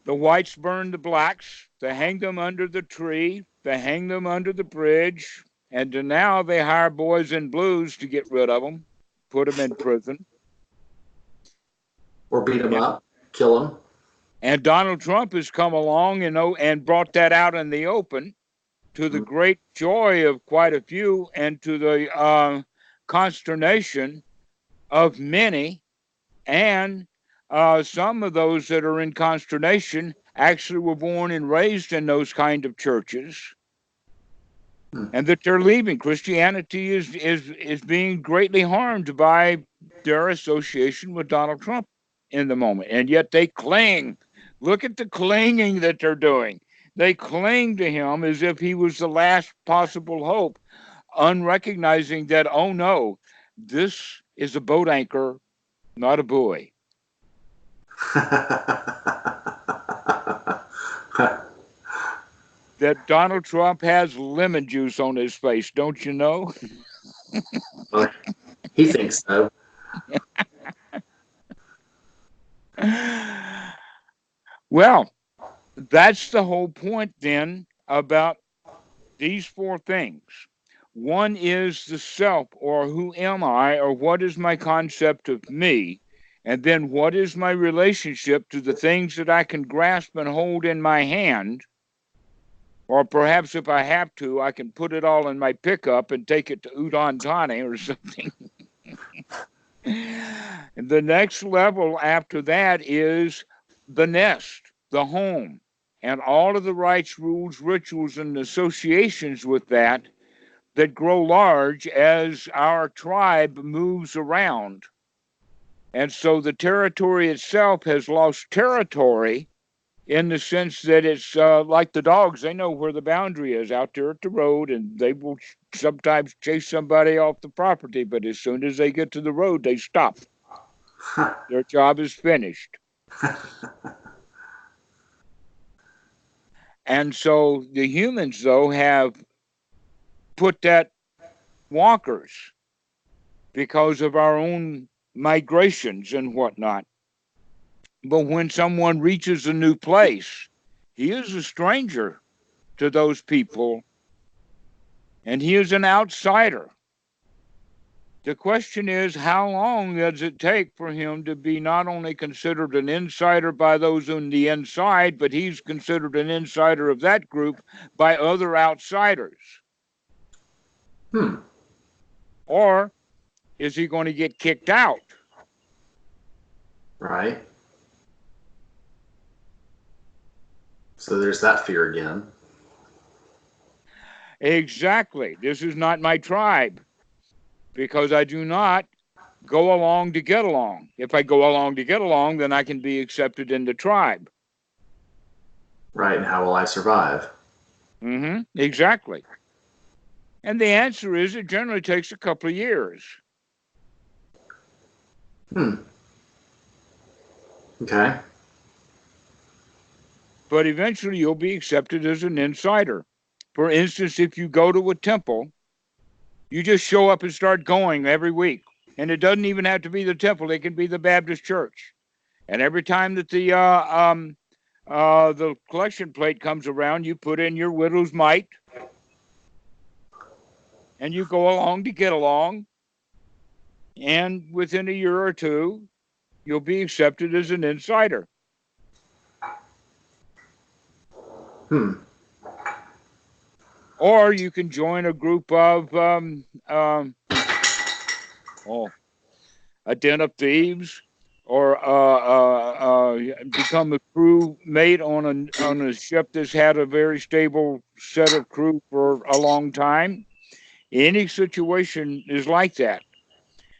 the whites burned the blacks. They hanged them under the tree. They hanged them under the bridge. And now they hire boys in blues to get rid of them, put them in prison. Or beat them up, kill them. And Donald Trump has come along and brought that out in the open, to the great joy of quite a few and to the consternation of many. And some of those that are in consternation actually were born and raised in those kind of churches, and that they're leaving. Christianity is being greatly harmed by their association with Donald Trump in the moment, and yet they cling. Look at the clinging that they're doing. They cling to him as if he was the last possible hope, unrecognizing that, oh no, this is a boat anchor, not a buoy. That Donald Trump has lemon juice on his face, don't you know? Well, he thinks so. Well, that's the whole point then about these four things. One is the self, or who am I, or what is my concept of me? And then what is my relationship to the things that I can grasp and hold in my hand? Or perhaps if I have to, I can put it all in my pickup and take it to Udon Thani or something. And the next level after that is the nest, the home, and all of the rites, rules, rituals, and associations with that grow large as our tribe moves around. And so the territory itself has lost territory, in the sense that it's like the dogs. They know where the boundary is out there at the road, and they will sometimes chase somebody off the property, but as soon as they get to the road, they stop. Their job is finished. And so the humans, though, have put that walkers because of our own migrations and whatnot. But when someone reaches a new place, he is a stranger to those people, and he is an outsider. The question is, how long does it take for him to be not only considered an insider by those on the inside, but he's considered an insider of that group by other outsiders? Or is he going to get kicked out? Right. So there's that fear again. Exactly. This is not my tribe, because I do not go along to get along. If I go along to get along, then I can be accepted in the tribe. Right. And how will I survive? Exactly. And the answer is, it generally takes a couple of years. Okay. But eventually you'll be accepted as an insider. For instance, if you go to a temple, you just show up and start going every week. And it doesn't even have to be the temple. It can be the Baptist church. And every time that the collection plate comes around, you put in your widow's mite. And you go along to get along. And within a year or two, you'll be accepted as an insider. Or you can join a group of a den of thieves, or become a crewmate on a ship that's had a very stable set of crew for a long time. Any situation is like that.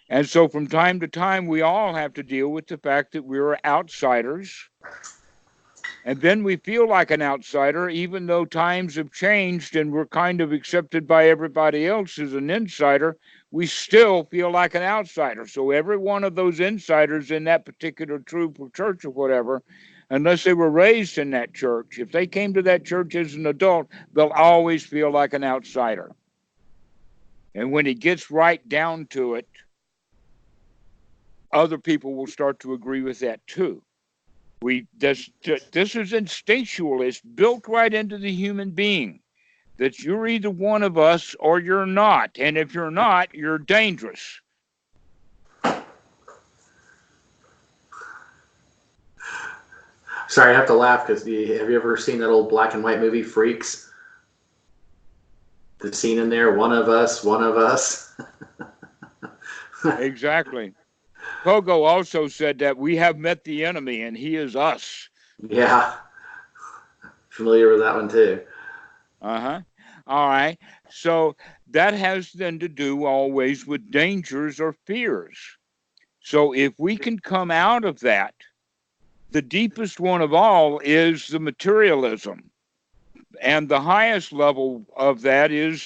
And so from time to time, we all have to deal with the fact that we're outsiders. And then we feel like an outsider, even though times have changed and we're kind of accepted by everybody else as an insider, we still feel like an outsider. So every one of those insiders in that particular troop or church or whatever, unless they were raised in that church, if they came to that church as an adult, they'll always feel like an outsider. And when it gets right down to it, other people will start to agree with that too. This is instinctual. It's built right into the human being that you're either one of us or you're not. And if you're not, you're dangerous. Sorry, I have to laugh because have you ever seen that old black and white movie Freaks? The scene in there, one of us, one of us. Exactly. Pogo also said that we have met the enemy and he is us. Yeah. Familiar with that one too. Uh-huh. All right. So that has then to do always with dangers or fears. So if we can come out of that, the deepest one of all is the materialism. And the highest level of that is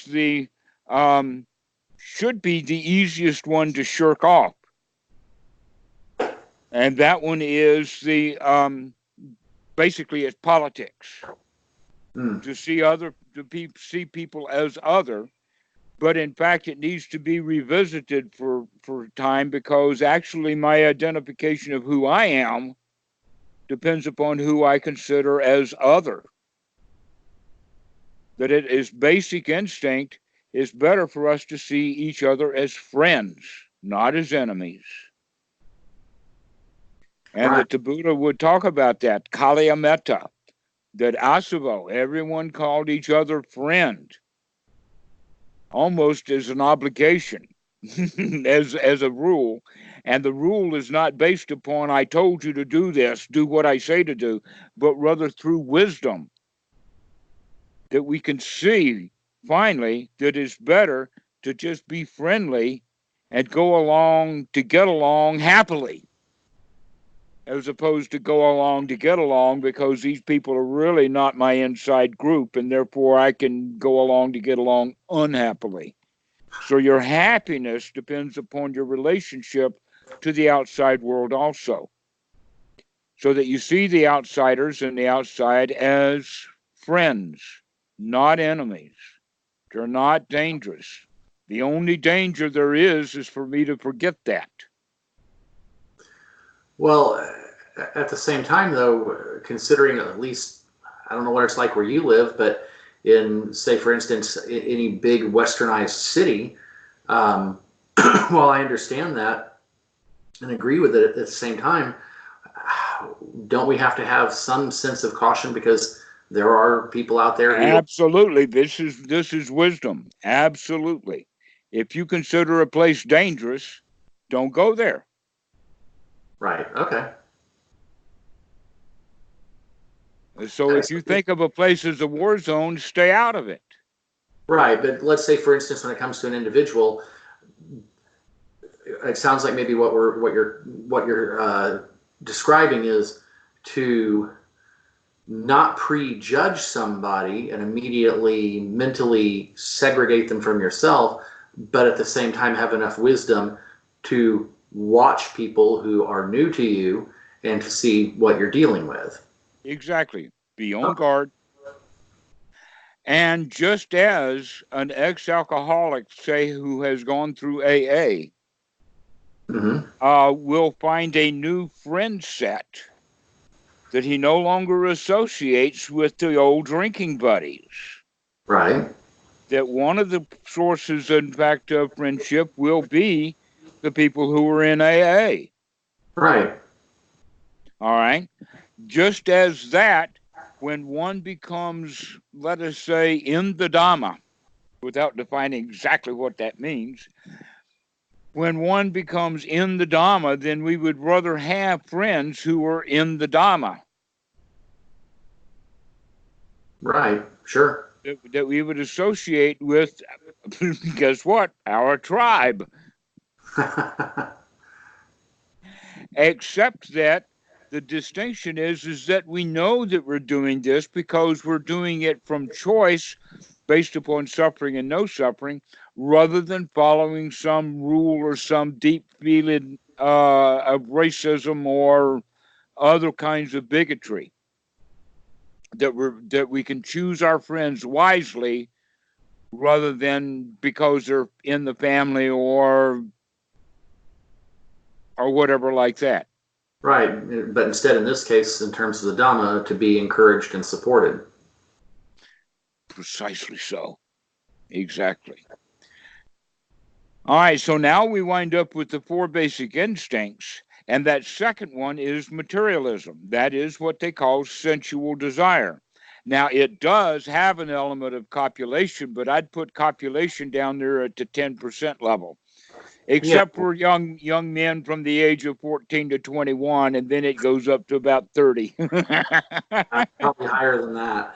should be the easiest one to shirk off. And that one is basically it's politics. To see people as other, but in fact it needs to be revisited for time, because actually my identification of who I am depends upon who I consider as other. That it is basic instinct is better for us to see each other as friends, not as enemies. And Right. that the Buddha would talk about that, Kalya Metta, that Asavo, everyone called each other friend, almost as an obligation, as a rule. And the rule is not based upon, I told you to do this, do what I say to do, but rather through wisdom, that we can see finally that it's better to just be friendly and go along to get along happily, as opposed to go along to get along because these people are really not my inside group, and therefore I can go along to get along unhappily. So your happiness depends upon your relationship to the outside world also, so that you see the outsiders and the outside as friends, not enemies. They're not dangerous. The only danger there is for me to forget that. Well, at the same time, though, considering at least, I don't know what it's like where you live, but in, say, for instance, any big westernized city, while I understand that and agree with it, at the same time, don't we have to have some sense of caution, because there are people out there who... Absolutely. This is wisdom. Absolutely. If you consider a place dangerous, don't go there. Right. Okay. So if you think of a place as a war zone, stay out of it. Right. But let's say, for instance, when it comes to an individual, it sounds like maybe what you're describing is to not prejudge somebody and immediately mentally segregate them from yourself, but at the same time have enough wisdom to watch people who are new to you and to see what you're dealing with. Exactly. Be on guard. And just as an ex-alcoholic, say, who has gone through AA, will find a new friend set that he no longer associates with the old drinking buddies. Right. That one of the sources, in fact, of friendship will be the people who are in AA. Right. All right. Just as that, when one becomes, let us say, in the Dhamma, without defining exactly what that means. When one becomes in the Dhamma, then we would rather have friends who are in the Dhamma. Right, sure. That we would associate with, guess what? Our tribe. Except that the distinction is that we know that we're doing this because we're doing it from choice based upon suffering and no suffering, rather than following some rule or some deep feeling of racism or other kinds of bigotry. That we can choose our friends wisely rather than because they're in the family or whatever like that. Right, but instead in this case, in terms of the Dhamma, to be encouraged and supported. Precisely so. Exactly. All right, so now we wind up with the 4 basic instincts, and that second one is materialism. That is what they call sensual desire. Now, it does have an element of copulation, but I'd put copulation down there at the 10% level, except for young men from the age of 14 to 21, and then it goes up to about 30. Probably higher than that.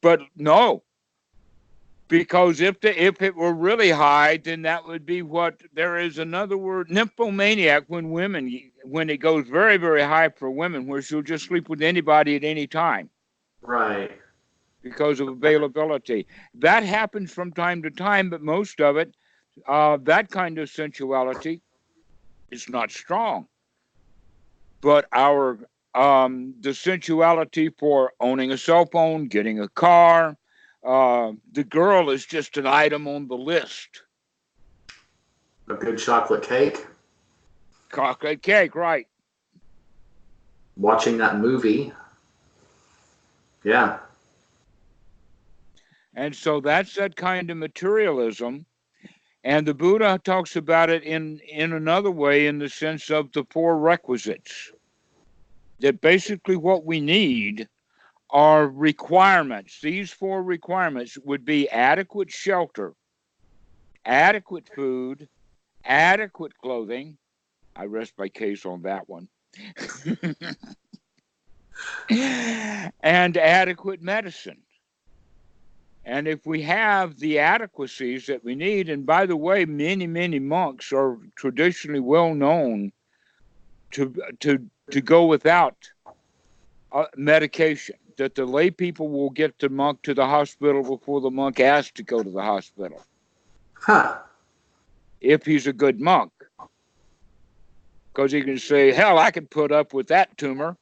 But no, because if it were really high, then that would be what there is another word, nymphomaniac, when it goes very, very high for women, where she'll just sleep with anybody at any time. Right. Because of availability. That happens from time to time, but most of it, that kind of sensuality is not strong. But the sensuality for owning a cell phone, getting a car, the girl is just an item on the list. A good chocolate cake. Chocolate cake, right. Watching that movie. Yeah. And so that's that kind of materialism. And the Buddha talks about it in another way, in the sense of the 4 requisites. That basically what we need are requirements. These 4 requirements would be adequate shelter, adequate food, adequate clothing. I rest my case on that one. And adequate medicine. And if we have the adequacies that we need, and by the way, many, many monks are traditionally well known to go without medication, that the lay people will get the monk to the hospital before the monk asks to go to the hospital. Huh. If he's a good monk. Because he can say, hell, I can put up with that tumor.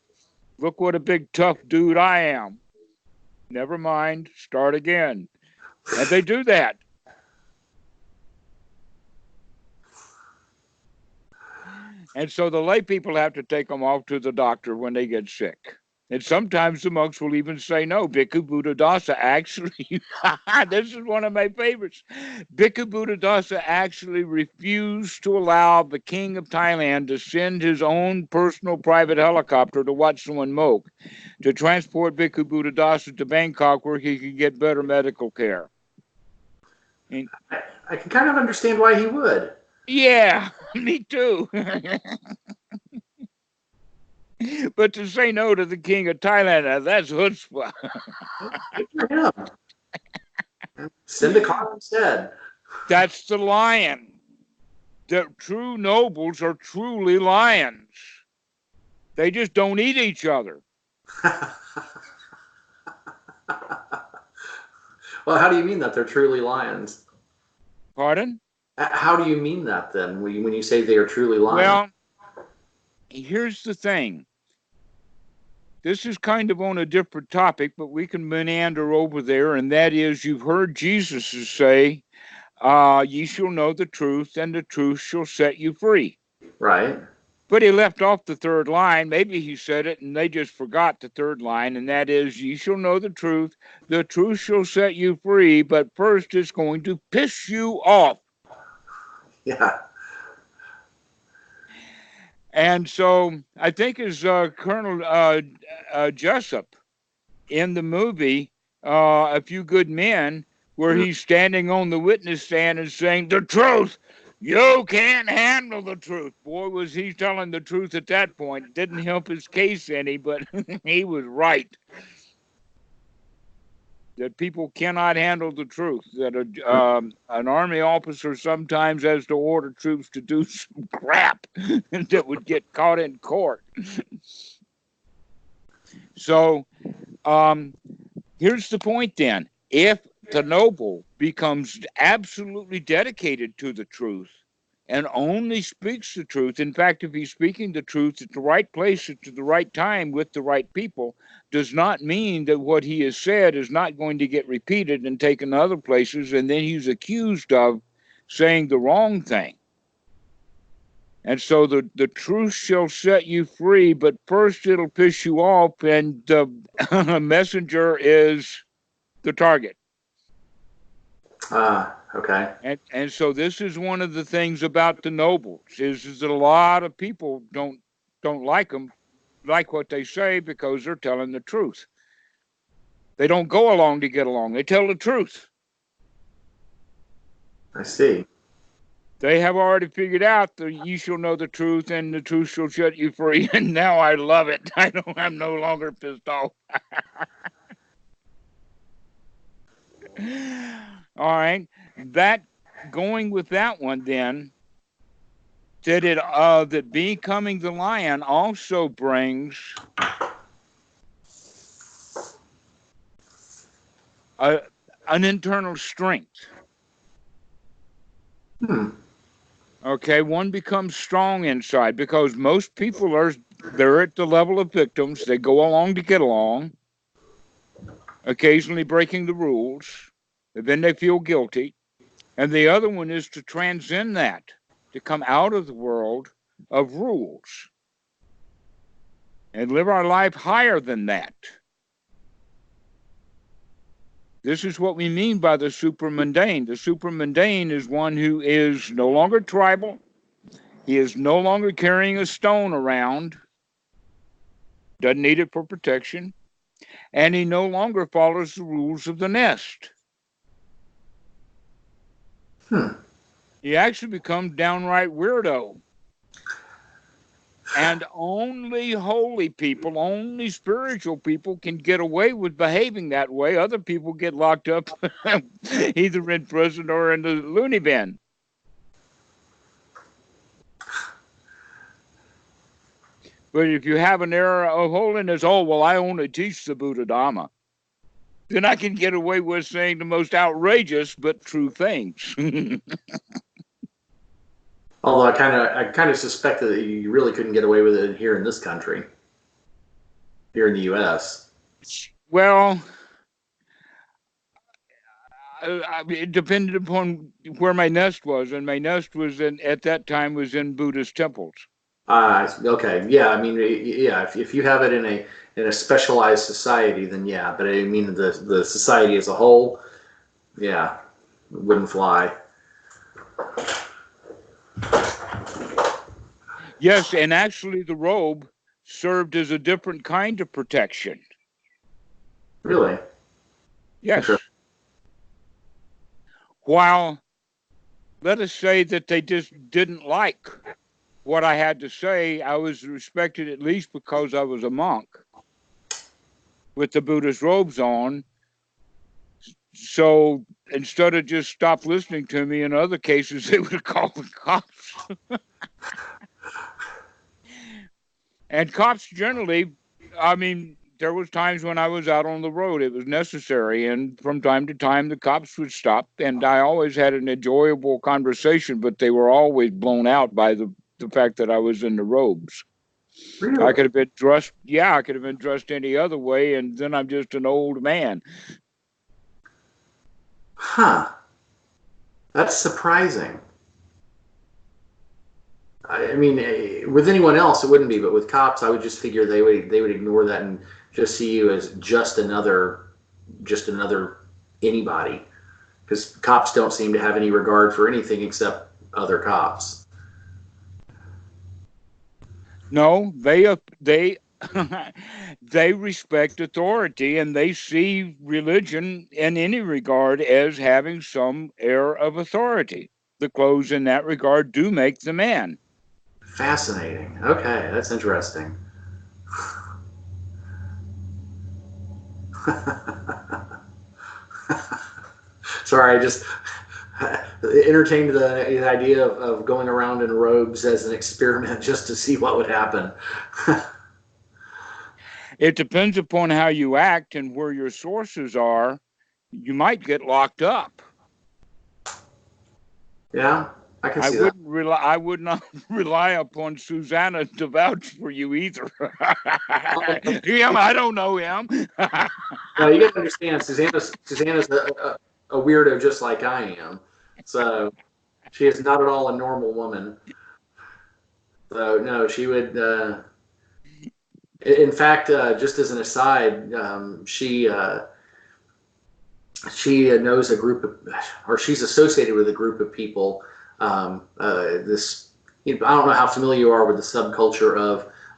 Look what a big tough dude I am. Never mind, start again. And they do that. And so the lay people have to take them off to the doctor when they get sick. And sometimes the monks will even say no. Bhikkhu Buddha Dasa actually, this is one of my favorites. Bhikkhu Buddha Dasa actually refused to allow the king of Thailand to send his own personal private helicopter to watch someone moke, to transport Bhikkhu Buddha Dasa to Bangkok where he could get better medical care. And, I can kind of understand why he would. yeah, me too. But to say no to the king of Thailand, that's chutzpah. Good for him. Send a car instead. That's the lion. The true nobles are truly lions. They just don't eat each other. Well, how do you mean that they're truly lions? Pardon? How do you mean that then, when you say they are truly lions? Well, here's the thing. This is kind of on a different topic, but we can meander over there, and that is, you've heard Jesus say, ye shall know the truth, and the truth shall set you free. Right. But he left off the 3rd line. Maybe he said it, and they just forgot the 3rd line, and that is, ye shall know the truth shall set you free, but first it's going to piss you off. Yeah. And so I think as Colonel Jessup in the movie A Few Good Men, where he's standing on the witness stand and saying, "The truth, you can't handle the truth." Boy, was he telling the truth at that point. It didn't help his case any, but he was right. That people cannot handle the truth. That an army officer sometimes has to order troops to do some crap that would get caught in court. So here's the point then. If the noble becomes absolutely dedicated to the truth and only speaks the truth, in fact, if he's speaking the truth at the right place at the right time with the right people, does not mean that what he has said is not going to get repeated and taken other places, and then he's accused of saying the wrong thing. And so the truth shall set you free, but first it'll piss you off, and the messenger is the target. Okay. And so this is one of the things about the nobles is that a lot of people don't like them, like what they say, because they're telling the truth. They don't go along to get along. They tell the truth. I see. They have already figured out that you shall know the truth and the truth shall set you free. And now I love it. I'm no longer pissed off. All right. That going with that one then, that becoming the lion also brings an internal strength. Okay, one becomes strong inside because most people they're at the level of victims. They go along to get along, occasionally breaking the rules, and then they feel guilty. And the other one is to transcend that, to come out of the world of rules and live our life higher than that. This is what we mean by the supramundane. The supramundane is one who is no longer tribal. He is no longer carrying a stone around, doesn't need it for protection, and he no longer follows the rules of the nest. He actually becomes downright weirdo. And only holy people, only spiritual people can get away with behaving that way. Other people get locked up either in prison or in the loony bin. But if you have an era of holiness, oh, well, I only teach the Buddha Dhamma, then I can get away with saying the most outrageous but true things. Although I kind of suspected that you really couldn't get away with it here in this country, here in the U.S. Well, it depended upon where my nest was, and my nest was at that time was in Buddhist temples. Okay, yeah. I mean, yeah. If you have it in a specialized society, then yeah. But I mean, the society as a whole, yeah, it wouldn't fly. Yes, and actually the robe served as a different kind of protection. Really? Yes. Sure. While, let us say that they just didn't like what I had to say, I was respected at least because I was a monk with the Buddhist robes on. So instead of just stop listening to me, in other cases, they would have called the cops. And cops generally, I mean, there was times when I was out on the road, it was necessary. And from time to time, the cops would stop. And I always had an enjoyable conversation, but they were always blown out by the fact that I was in the robes. Really? I could have been dressed, I could have been dressed any other way. And then I'm just an old man. Huh. That's surprising. I mean, with anyone else, it wouldn't be, but with cops, I would just figure they would ignore that and just see you as just another anybody, because cops don't seem to have any regard for anything except other cops. No, they they respect authority, and they see religion in any regard as having some air of authority. The clothes in that regard do make the man. Fascinating. Okay, that's interesting. Sorry, I just entertained the idea of going around in robes as an experiment just to see what would happen. It depends upon how you act and where your sources are. You might get locked up. Yeah, I can see that. I would not rely upon Susanna to vouch for you either. Him, I don't know him. No, you got to understand, Susanna's a weirdo just like I am. So she is not at all a normal woman. So no, she would. In fact, just as an aside, she knows a group of, or she's associated with a group of people. I don't know how familiar you are with the subculture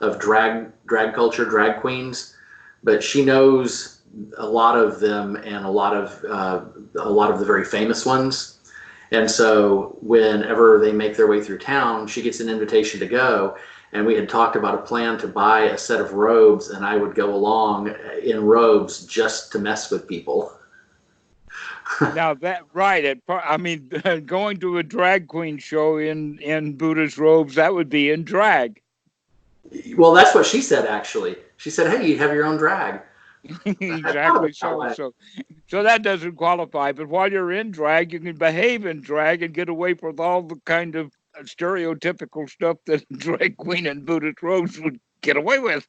of drag culture, drag queens, but she knows a lot of them and a lot of the very famous ones. And so whenever they make their way through town, she gets an invitation to go. And we had talked about a plan to buy a set of robes, and I would go along in robes just to mess with people. Now that right, I mean, going to a drag queen show in Buddhist robes, that would be in drag. Well, that's what she said. Actually, she said, "Hey, you have your own drag." Exactly. So that doesn't qualify. But while you're in drag, you can behave in drag and get away with all the kind of stereotypical stuff that a drag queen in Buddhist robes would get away with.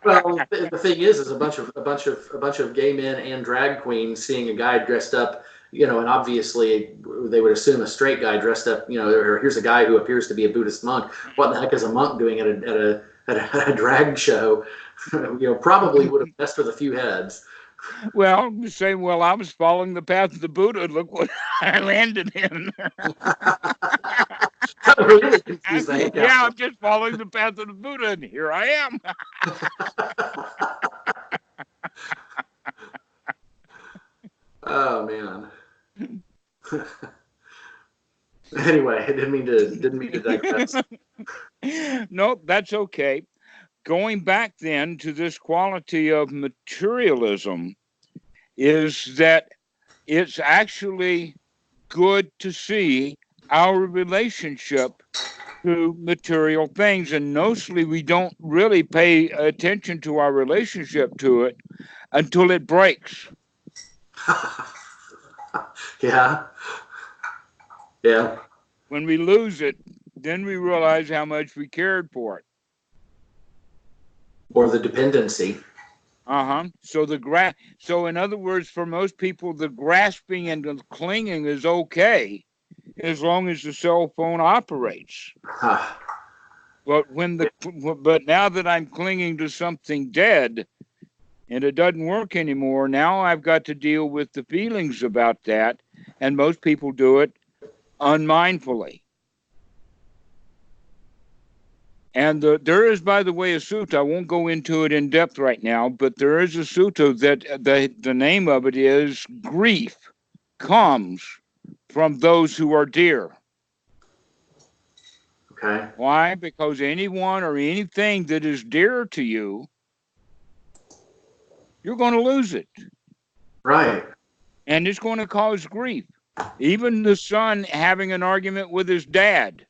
Well, the thing is a bunch of gay men and drag queens seeing a guy dressed up, and obviously they would assume a straight guy dressed up, or here's a guy who appears to be a Buddhist monk. What the heck is a monk doing at a drag show? Probably would have messed with a few heads. Well, saying, well, I was following the path of the Buddha. Look what I landed in. Really confused the heck out. Yeah, I'm just following the path of the Buddha, and here I am. Oh man. Anyway, I didn't mean to digress. No, that's okay. Going back then to this quality of materialism is that it's actually good to see our relationship to material things. And mostly we don't really pay attention to our relationship to it until it breaks. Yeah. Yeah. When we lose it, then we realize how much we cared for it. Or the dependency. So in other words, for most people, the grasping and the clinging is okay as long as the cell phone operates. But now that I'm clinging to something dead and it doesn't work anymore, now I've got to deal with the feelings about that, and most people do it unmindfully. And there is, by the way, a sutta. I won't go into it in depth right now, but there is a sutta that the name of it is grief comes from those who are dear. Okay. Why? Because anyone or anything that is dear to you, you're going to lose it. Right. And it's going to cause grief. Even the son having an argument with his dad.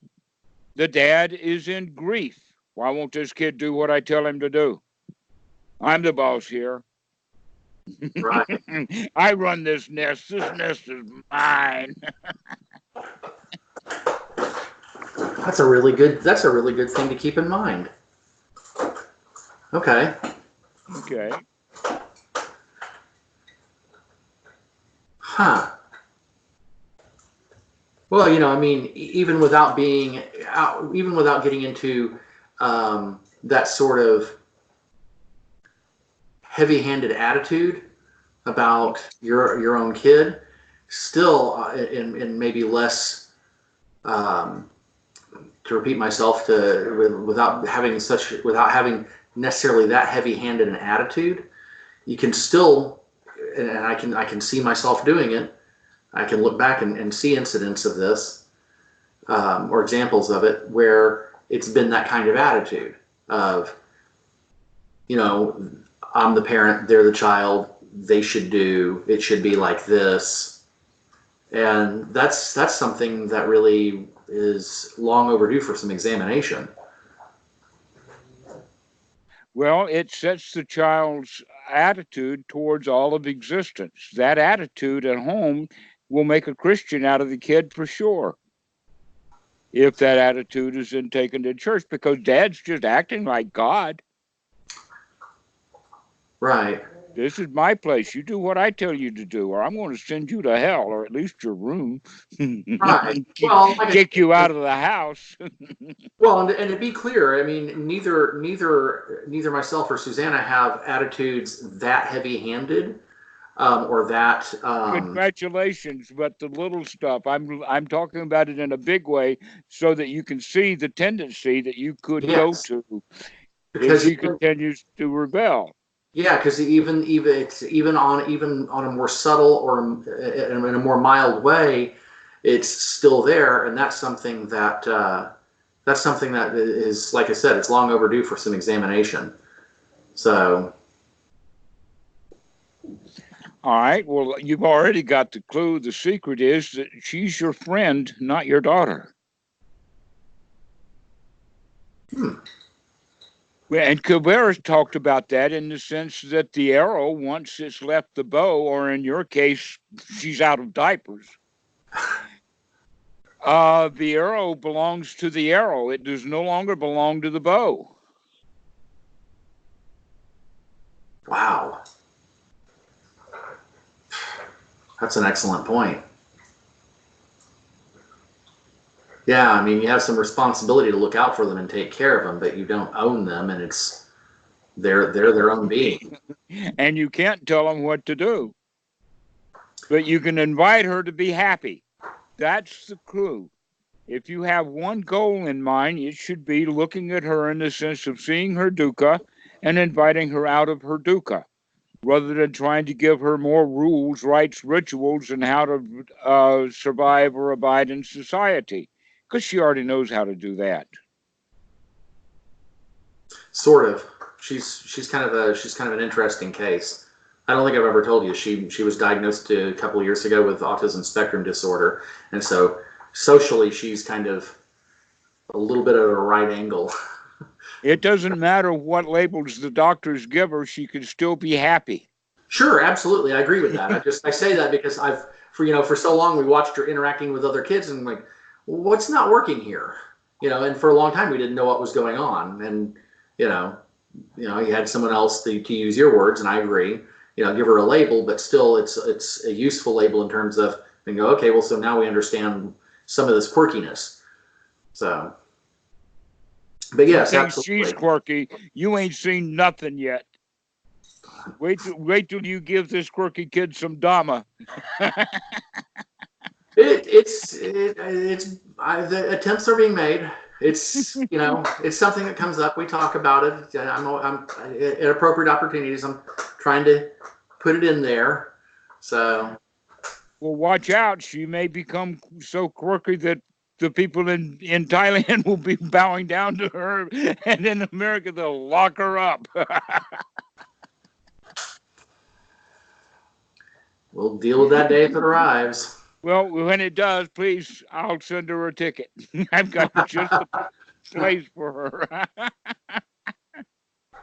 The dad is in grief. Why won't this kid do what I tell him to do? I'm the boss here. Right. I run this nest. This nest is mine. That's a really good thing to keep in mind. Okay. Okay. Huh. Well, even without getting into that sort of heavy-handed attitude about your own kid, still in maybe less, to repeat myself, without having necessarily that heavy-handed an attitude, you can still, and I can see myself doing it. I can look back and see incidents of this, or examples of it, where it's been that kind of attitude of, I'm the parent, they're the child, it should be like this. And that's something that really is long overdue for some examination. Well, it sets the child's attitude towards all of existence. That attitude at home will make a Christian out of the kid for sure, if that attitude is then taken to church, because dad's just acting like God. Right. This is my place. You do what I tell you to do, or I'm going to send you to hell, or at least your room. Right. Well, kick you out of the house. Well, and to be clear, I mean, neither myself or Susanna have attitudes that heavy-handed, or that. Congratulations, but the little stuff, I'm talking about it in a big way, so that you can see the tendency that you could go to if she continues to rebel. Yeah, because even on a more subtle or in a more mild way, it's still there, and that's something that is, like I said, it's long overdue for some examination. So. All right. Well, you've already got the clue. The secret is that she's your friend, not your daughter. And Cabrera's talked about that in the sense that the arrow, once it's left the bow, or in your case, she's out of diapers, the arrow belongs to the arrow. It does no longer belong to the bow. Wow. That's an excellent point. Yeah, I mean, you have some responsibility to look out for them and take care of them, but you don't own them, and they're their own being. And you can't tell them what to do. But you can invite her to be happy. That's the clue. If you have one goal in mind, it should be looking at her in the sense of seeing her dukkha and inviting her out of her dukkha, rather than trying to give her more rules, rites, rituals, and how to survive or abide in society, because she already knows how to do that. Sort of. She's kind of an interesting case. I don't think I've ever told you she was diagnosed a couple of years ago with autism spectrum disorder, and so socially she's kind of a little bit at a right angle. It doesn't matter what labels the doctors give her; she can still be happy. Sure, absolutely, I agree with that. I say that because for so long we watched her interacting with other kids, and like, what's not working here? And for a long time we didn't know what was going on, and you had someone else to use your words, and I agree. Give her a label, but still, it's a useful label in terms of, and go, okay, well, so now we understand some of this quirkiness. So, but yes, absolutely. She's quirky. You ain't seen nothing yet. Wait till you give this quirky kid some Dhamma. The attempts are being made. It's it's something that comes up. We talk about it. I'm at appropriate opportunities. I'm trying to put it in there. So, well, watch out. She may become so quirky that the people in Thailand will be bowing down to her, and in America they'll lock her up. We'll deal with that day if it arrives. Well, when it does, please, I'll send her a ticket. I've got just a place for her.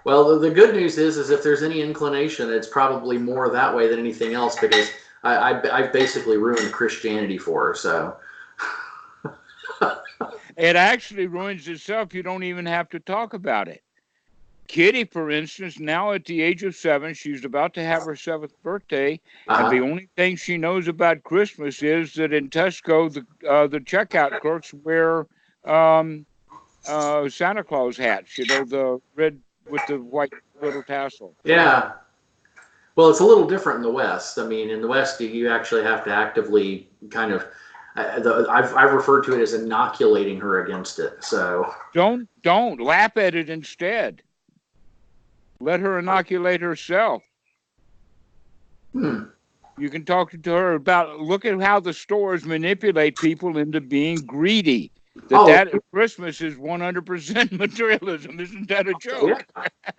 Well, the good news is if there's any inclination, it's probably more that way than anything else, because I've basically ruined Christianity for her. So it actually ruins itself. You don't even have to talk about it. Kitty, for instance, now at the age of 7, she's about to have her 7th birthday, and the only thing she knows about Christmas is that in Tesco, the checkout clerks wear Santa Claus hats. The red with the white little tassel. Yeah. Well, it's a little different in the West. I mean, in the West, you actually have to actively kind of. I've referred to it as inoculating her against it. So don't laugh at it instead. Let her inoculate herself. Hmm. You can talk to her about, look at how the stores manipulate people into being greedy. Oh, That Christmas is 100% materialism. Isn't that a yeah. joke?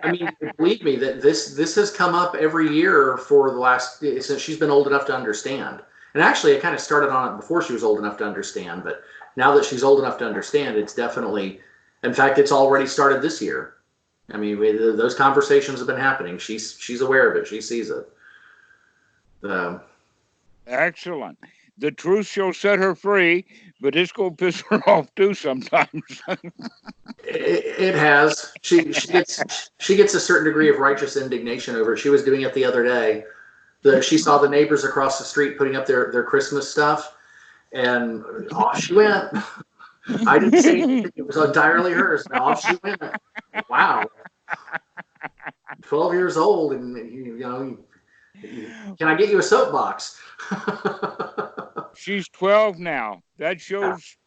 I mean, believe me that this has come up every year for the last since she's been old enough to understand. And actually, I kind of started on it before she was old enough to understand, but now that she's old enough to understand, it's definitely, in fact, it's already started this year. I mean, those conversations have been happening. She's aware of it. She sees it. Excellent. The truth shall set her free, but it's going to piss her off too sometimes. It has. She gets a certain degree of righteous indignation over it. She was doing it the other day. She saw the neighbors across the street putting up their Christmas stuff, and off she went. I didn't say anything. It was entirely hers. Now off she went. Wow. 12 years old, and can I get you a soapbox? She's 12 now. That shows,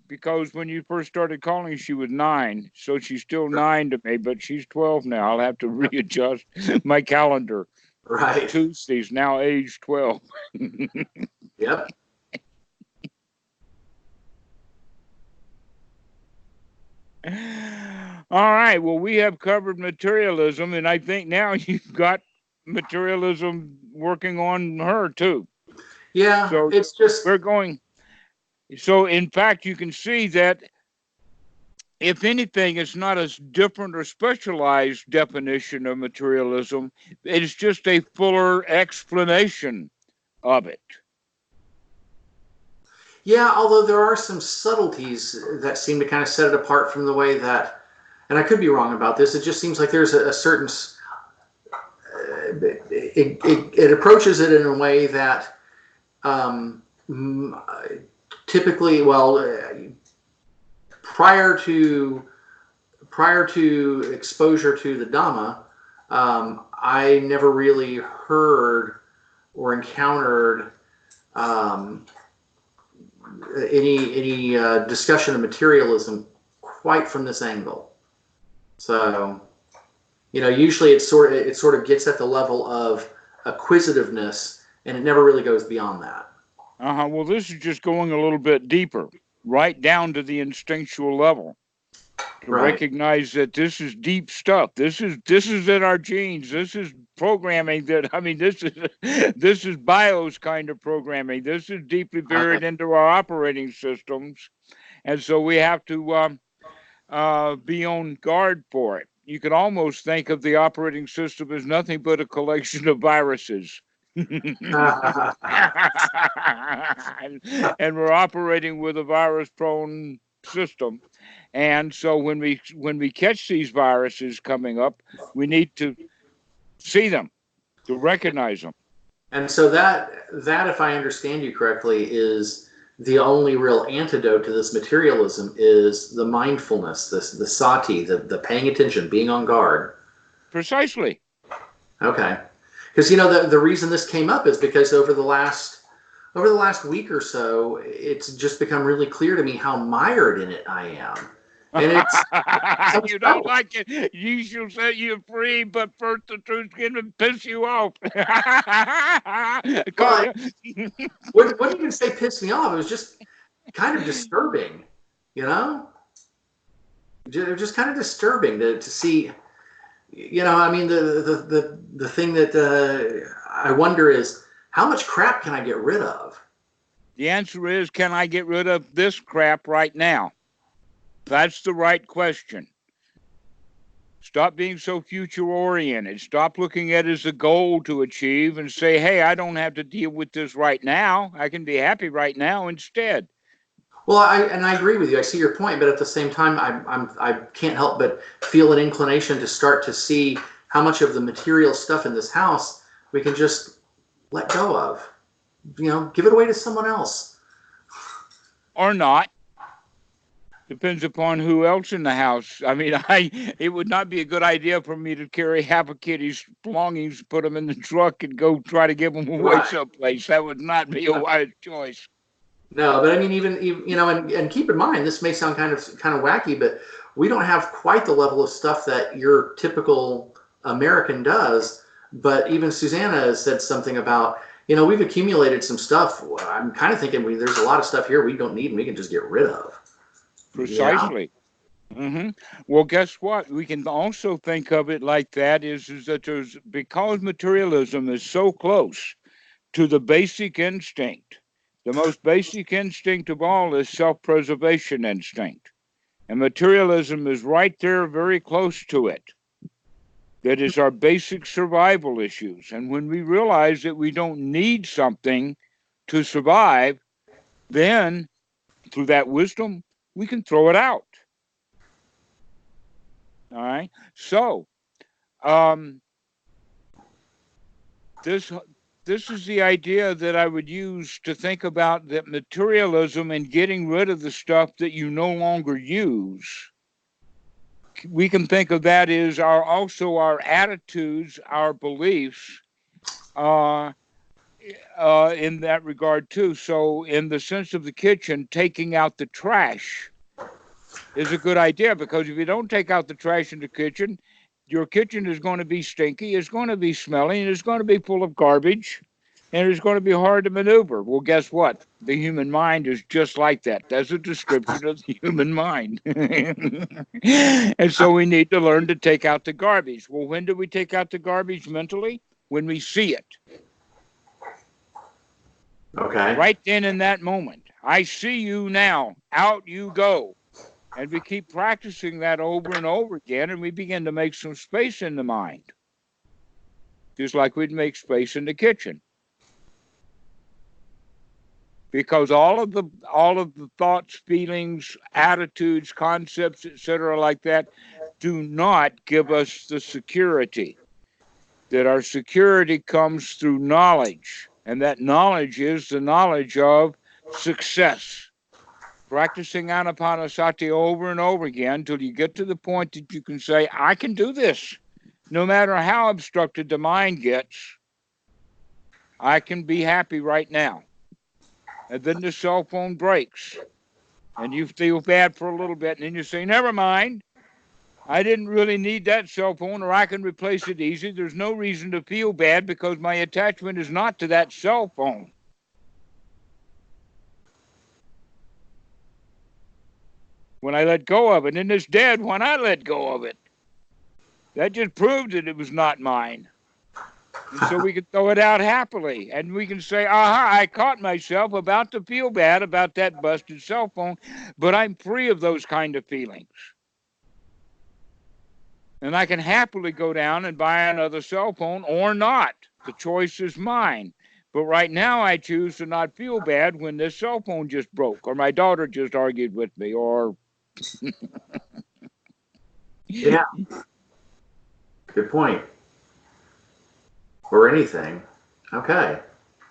because when you first started calling, she was 9. So she's still 9 to me, but she's 12 now. I'll have to readjust my calendar. Right. Tuesday's now age 12. Yep. All right. Well, we have covered materialism, and I think now you've got materialism working on her too. Yeah. So it's just we're going. So, in fact, you can see that, if anything, it's not a different or specialized definition of materialism. It's just a fuller explanation of it. Yeah, although there are some subtleties that seem to kind of set it apart from the way that, and I could be wrong about this, it just seems like there's a certain, it approaches it in a way that typically, well, prior to exposure to the Dhamma, I never really heard or encountered any discussion of materialism quite from this angle. So, usually it sort of gets at the level of acquisitiveness, and it never really goes beyond that. Well, this is just going a little bit deeper, right down to the instinctual level, to recognize that this is deep stuff. This is in our genes. This is programming this is BIOS kind of programming. This is deeply buried into our operating systems, and so we have to be on guard for it. You can almost think of the operating system as nothing but a collection of viruses. And we're operating with a virus-prone system, and so when we catch these viruses coming up, we need to see them, to recognize them. And so that if I understand you correctly, is the only real antidote to this materialism is the mindfulness, the sati, the paying attention, being on guard. Precisely. Okay. Because the reason this came up is because over the last week or so, it's just become really clear to me how mired in it I am. And it's you don't like it. You shall set you free, but first the truth's going to piss you off. What do you say piss me off? It was just kind of disturbing, Just kind of disturbing to see. I mean, the thing that I wonder is, how much crap can I get rid of? The answer is, can I get rid of this crap right now? That's the right question. Stop being so future-oriented. Stop looking at it as a goal to achieve and say, hey, I don't have to deal with this right now. I can be happy right now instead. Well, I agree with you. I see your point, but at the same time, I can't help but feel an inclination to start to see how much of the material stuff in this house we can just let go of. Give it away to someone else. Or not. Depends upon who else in the house. I mean, it would not be a good idea for me to carry half a kitty's belongings, put them in the truck, and go try to give them away someplace. That would not be a wise choice. No, but I mean, even and keep in mind, this may sound kind of wacky, but we don't have quite the level of stuff that your typical American does. But even Susanna has said something about, we've accumulated some stuff. I'm kind of thinking there's a lot of stuff here we don't need and we can just get rid of. Precisely. Mm-hmm. Well, guess what? We can also think of it like that is that because materialism is so close to the basic instinct, the most basic instinct of all is self-preservation instinct. And materialism is right there very close to it. That is our basic survival issues. And when we realize that we don't need something to survive, then through that wisdom, we can throw it out. All right. So, this is the idea that I would use to think about that materialism and getting rid of the stuff that you no longer use. We can think of that as also our attitudes, our beliefs, in that regard too. So, in the sense of the kitchen, taking out the trash is a good idea, because if you don't take out the trash in the kitchen, your kitchen is going to be stinky, it's going to be smelly, and it's going to be full of garbage, and it's going to be hard to maneuver. Well, guess what? The human mind is just like that. That's a description of the human mind. And so we need to learn to take out the garbage. Well, when do we take out the garbage mentally? When we see it. Okay. Right then in that moment. I see you now. Out you go. And we keep practicing that over and over again, and we begin to make some space in the mind. Just like we'd make space in the kitchen. Because all of the thoughts, feelings, attitudes, concepts, etc., like that, do not give us the security. That our security comes through knowledge, and that knowledge is the knowledge of success. Practicing anapanasati over and over again until you get to the point that you can say, I can do this. No matter how obstructed the mind gets, I can be happy right now. And then the cell phone breaks. And you feel bad for a little bit. And then you say, never mind. I didn't really need that cell phone, or I can replace it easy. There's no reason to feel bad because my attachment is not to that cell phone. When I let go of it, and it's dead when I let go of it. That just proved that it was not mine. And so we can throw it out happily, and we can say, aha, I caught myself about to feel bad about that busted cell phone, but I'm free of those kind of feelings. And I can happily go down and buy another cell phone or not. The choice is mine. But right now I choose to not feel bad when this cell phone just broke, or my daughter just argued with me, or... Yeah. Good point. Or anything. Okay.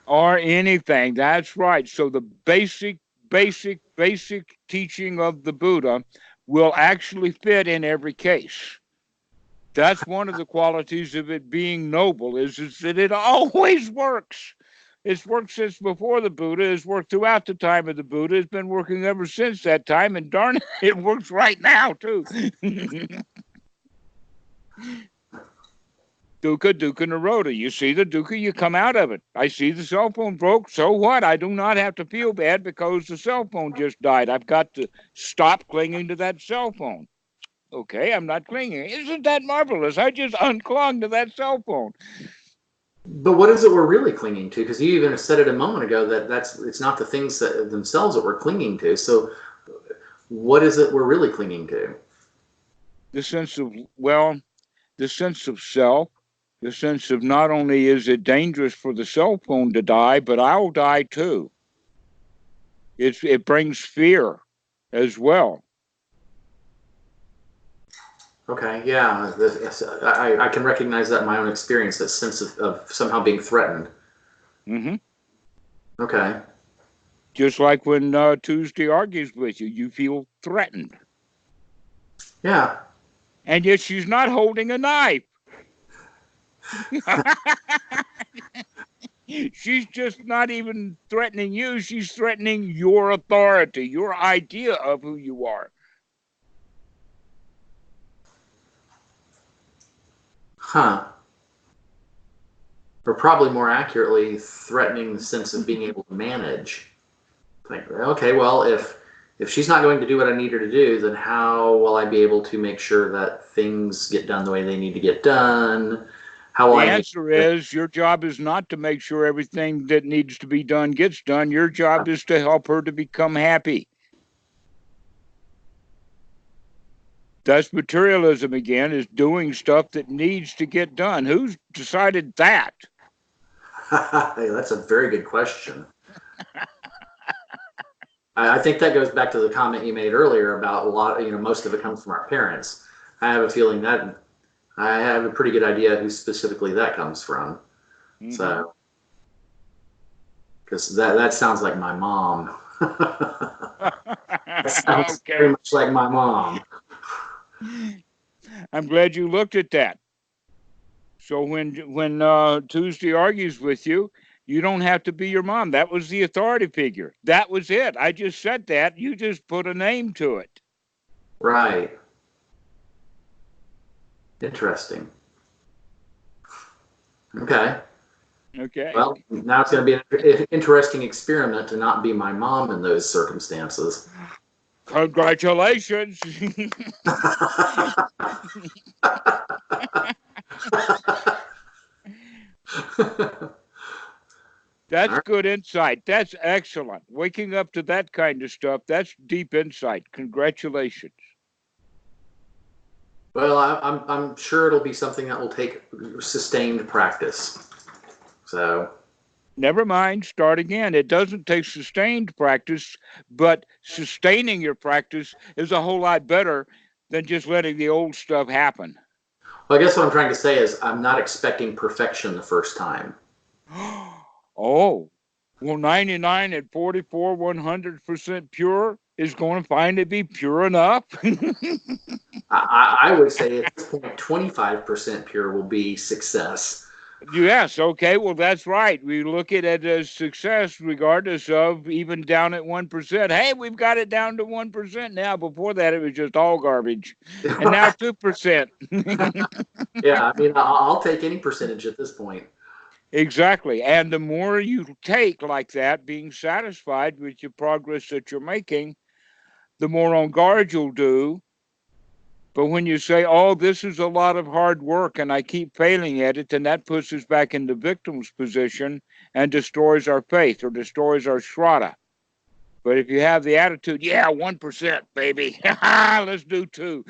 Or anything. That's right. So the basic teaching of the Buddha will actually fit in every case. That's one of the qualities of it being noble, is that it always works. It's worked since before the Buddha. It's worked throughout the time of the Buddha. It's been working ever since that time. And darn it, it works right now, too. Dukkha Nirodha. You see the dukkha, you come out of it. I see the cell phone broke. So what? I do not have to feel bad because the cell phone just died. I've got to stop clinging to that cell phone. Okay, I'm not clinging. Isn't that marvelous? I just unclung to that cell phone. But what is it we're really clinging to? Because you even said it a moment ago that it's not the things that themselves that we're clinging to. So what is it we're really clinging to? The sense of self, the sense of not only is it dangerous for the cell phone to die, but I'll die too. It brings fear as well. Okay, yeah, I can recognize that in my own experience, that sense of somehow being threatened. Mm-hmm. Okay. Just like when Tuesday argues with you, you feel threatened. Yeah. And yet she's not holding a knife. She's just not even threatening you. She's threatening your authority, your idea of who you are. Huh. Or probably more accurately, threatening the sense of being able to manage. Like, okay, well, if she's not going to do what I need her to do, then how will I be able to make sure that things get done the way they need to get done? How will The I answer is your job is not to make sure everything that needs to be done gets done. Your job is to help her to become happy. That's materialism again, is doing stuff that needs to get done. Who's decided that? Hey, that's a very good question. I think that goes back to the comment you made earlier about a lot, most of it comes from our parents. I have a feeling that I have a pretty good idea who specifically that comes from. Mm-hmm. So, because that sounds like my mom. That sounds very much like my mom. I'm glad you looked at that. So when Tuesday argues with you, you don't have to be your mom. That was the authority figure. That was it. I just said that. You just put a name to it. Right. Interesting. Okay. Okay. Well, now it's going to be an interesting experiment to not be my mom in those circumstances. Congratulations. That's good insight. That's excellent. Waking up to that kind of stuff, that's deep insight. Congratulations. Well, I'm sure it'll be something that will take sustained practice. So, never mind, start again. It doesn't take sustained practice, but sustaining your practice is a whole lot better than just letting the old stuff happen. Well, I guess what I'm trying to say is I'm not expecting perfection the first time. Oh, well, 99 and 44, 100% pure is going to finally be pure enough. I would say at this point, 25% pure will be success. Yes, okay, well, that's right. We look at it as success regardless of even down at 1%. Hey, we've got it down to 1% now. Before that, it was just all garbage. And now 2%. Yeah, I mean, I'll take any percentage at this point. Exactly. And the more you take like that, being satisfied with your progress that you're making, the more on guard you'll do. But when you say, oh, this is a lot of hard work and I keep failing at it, then that puts us back in the victim's position and destroys our faith or destroys our shraddha. But if you have the attitude, yeah, 1%, baby, let's do 2.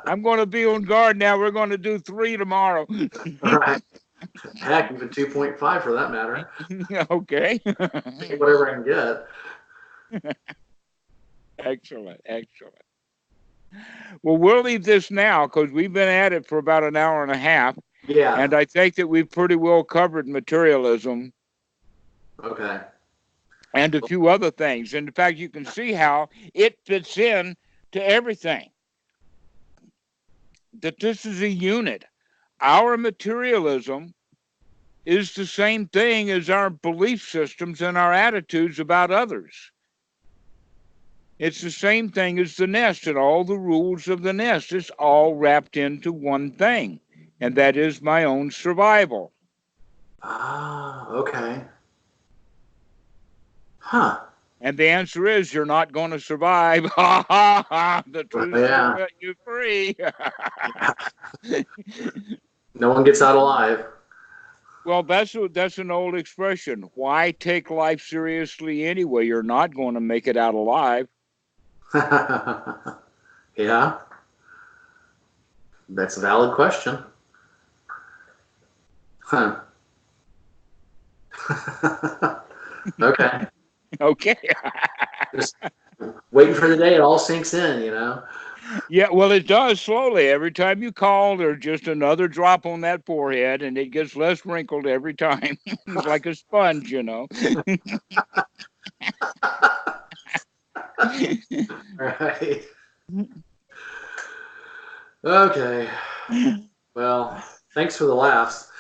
I'm going to be on guard now. We're going to do 3 tomorrow. All right. Heck, even 2.5 for that matter. Okay. Whatever I can get. Excellent. Well, we'll leave this now because we've been at it for about an hour and a half. Yeah. And I think that we've pretty well covered materialism. Okay. And a few other things. And in fact, you can see how it fits in to everything. That this is a unit. Our materialism is the same thing as our belief systems and our attitudes about others. It's the same thing as the nest and all the rules of the nest. It's all wrapped into one thing, and that is my own survival. Ah, okay. Huh. And the answer is you're not going to survive. Ha ha ha. The truth will set you free. No one gets out alive. Well, that's an old expression. Why take life seriously anyway? You're not going to make it out alive. Yeah. That's a valid question. Huh. Okay. Okay. Just waiting for the day it all sinks in, Yeah, well, it does slowly. Every time you call, there's just another drop on that forehead, and it gets less wrinkled every time. It's like a sponge, Right. Okay. Well, thanks for the laughs.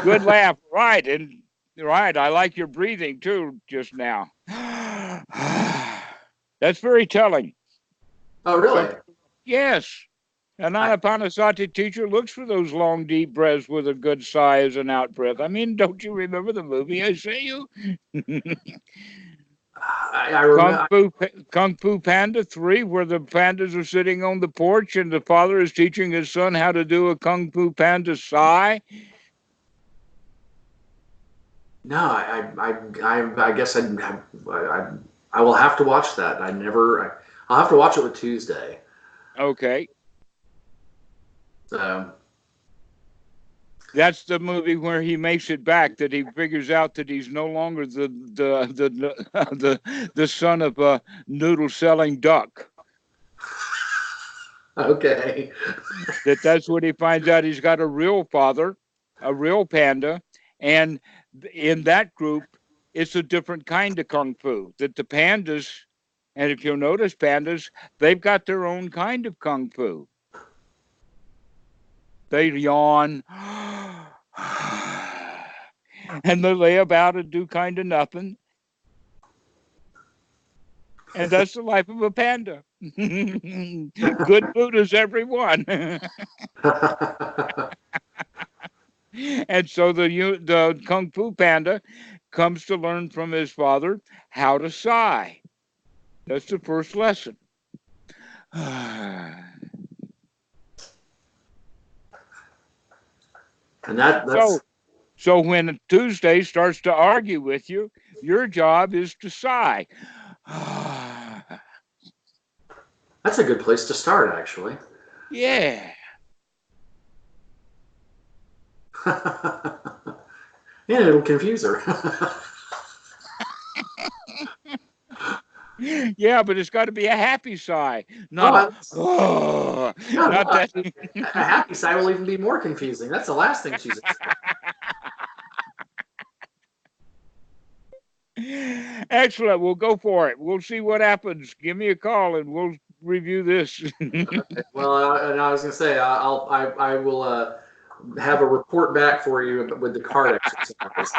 Good laugh. Right. And right. I like your breathing too just now. That's very telling. Oh, really? Yes. An Anapanasati teacher looks for those long, deep breaths with a good sigh as an out breath. I mean, don't you remember the movie I say you? I remember. Kung Fu Panda 3, where the pandas are sitting on the porch and the father is teaching his son how to do a Kung Fu Panda sigh. No, I guess I will have to watch that. I'll have to watch it with Tuesday. Okay. So, That's the movie where he makes it back, that he figures out that he's no longer the son of a noodle selling duck. okay. That's what he finds out. He's got a real father, a real panda, and in that group, it's a different kind of kung fu. That the pandas, and if you'll notice, pandas, they've got their own kind of kung fu. They yawn, and they lay about and do kind of nothing. And that's the life of a panda. Good food is everyone. And so the Kung Fu Panda comes to learn from his father how to sigh. That's the first lesson. And that's so when Tuesday starts to argue with you, your job is to sigh. that's a good place to start, actually. Yeah. Yeah, it'll confuse her. Yeah, but it's got to be a happy sigh, not No, not that. a happy sigh will even be more confusing. That's the last thing she's expecting. Excellent. We'll go for it. We'll see what happens. Give me a call and we'll review this. Okay. Well, and I was going to say, I will have a report back for you with the card exercise.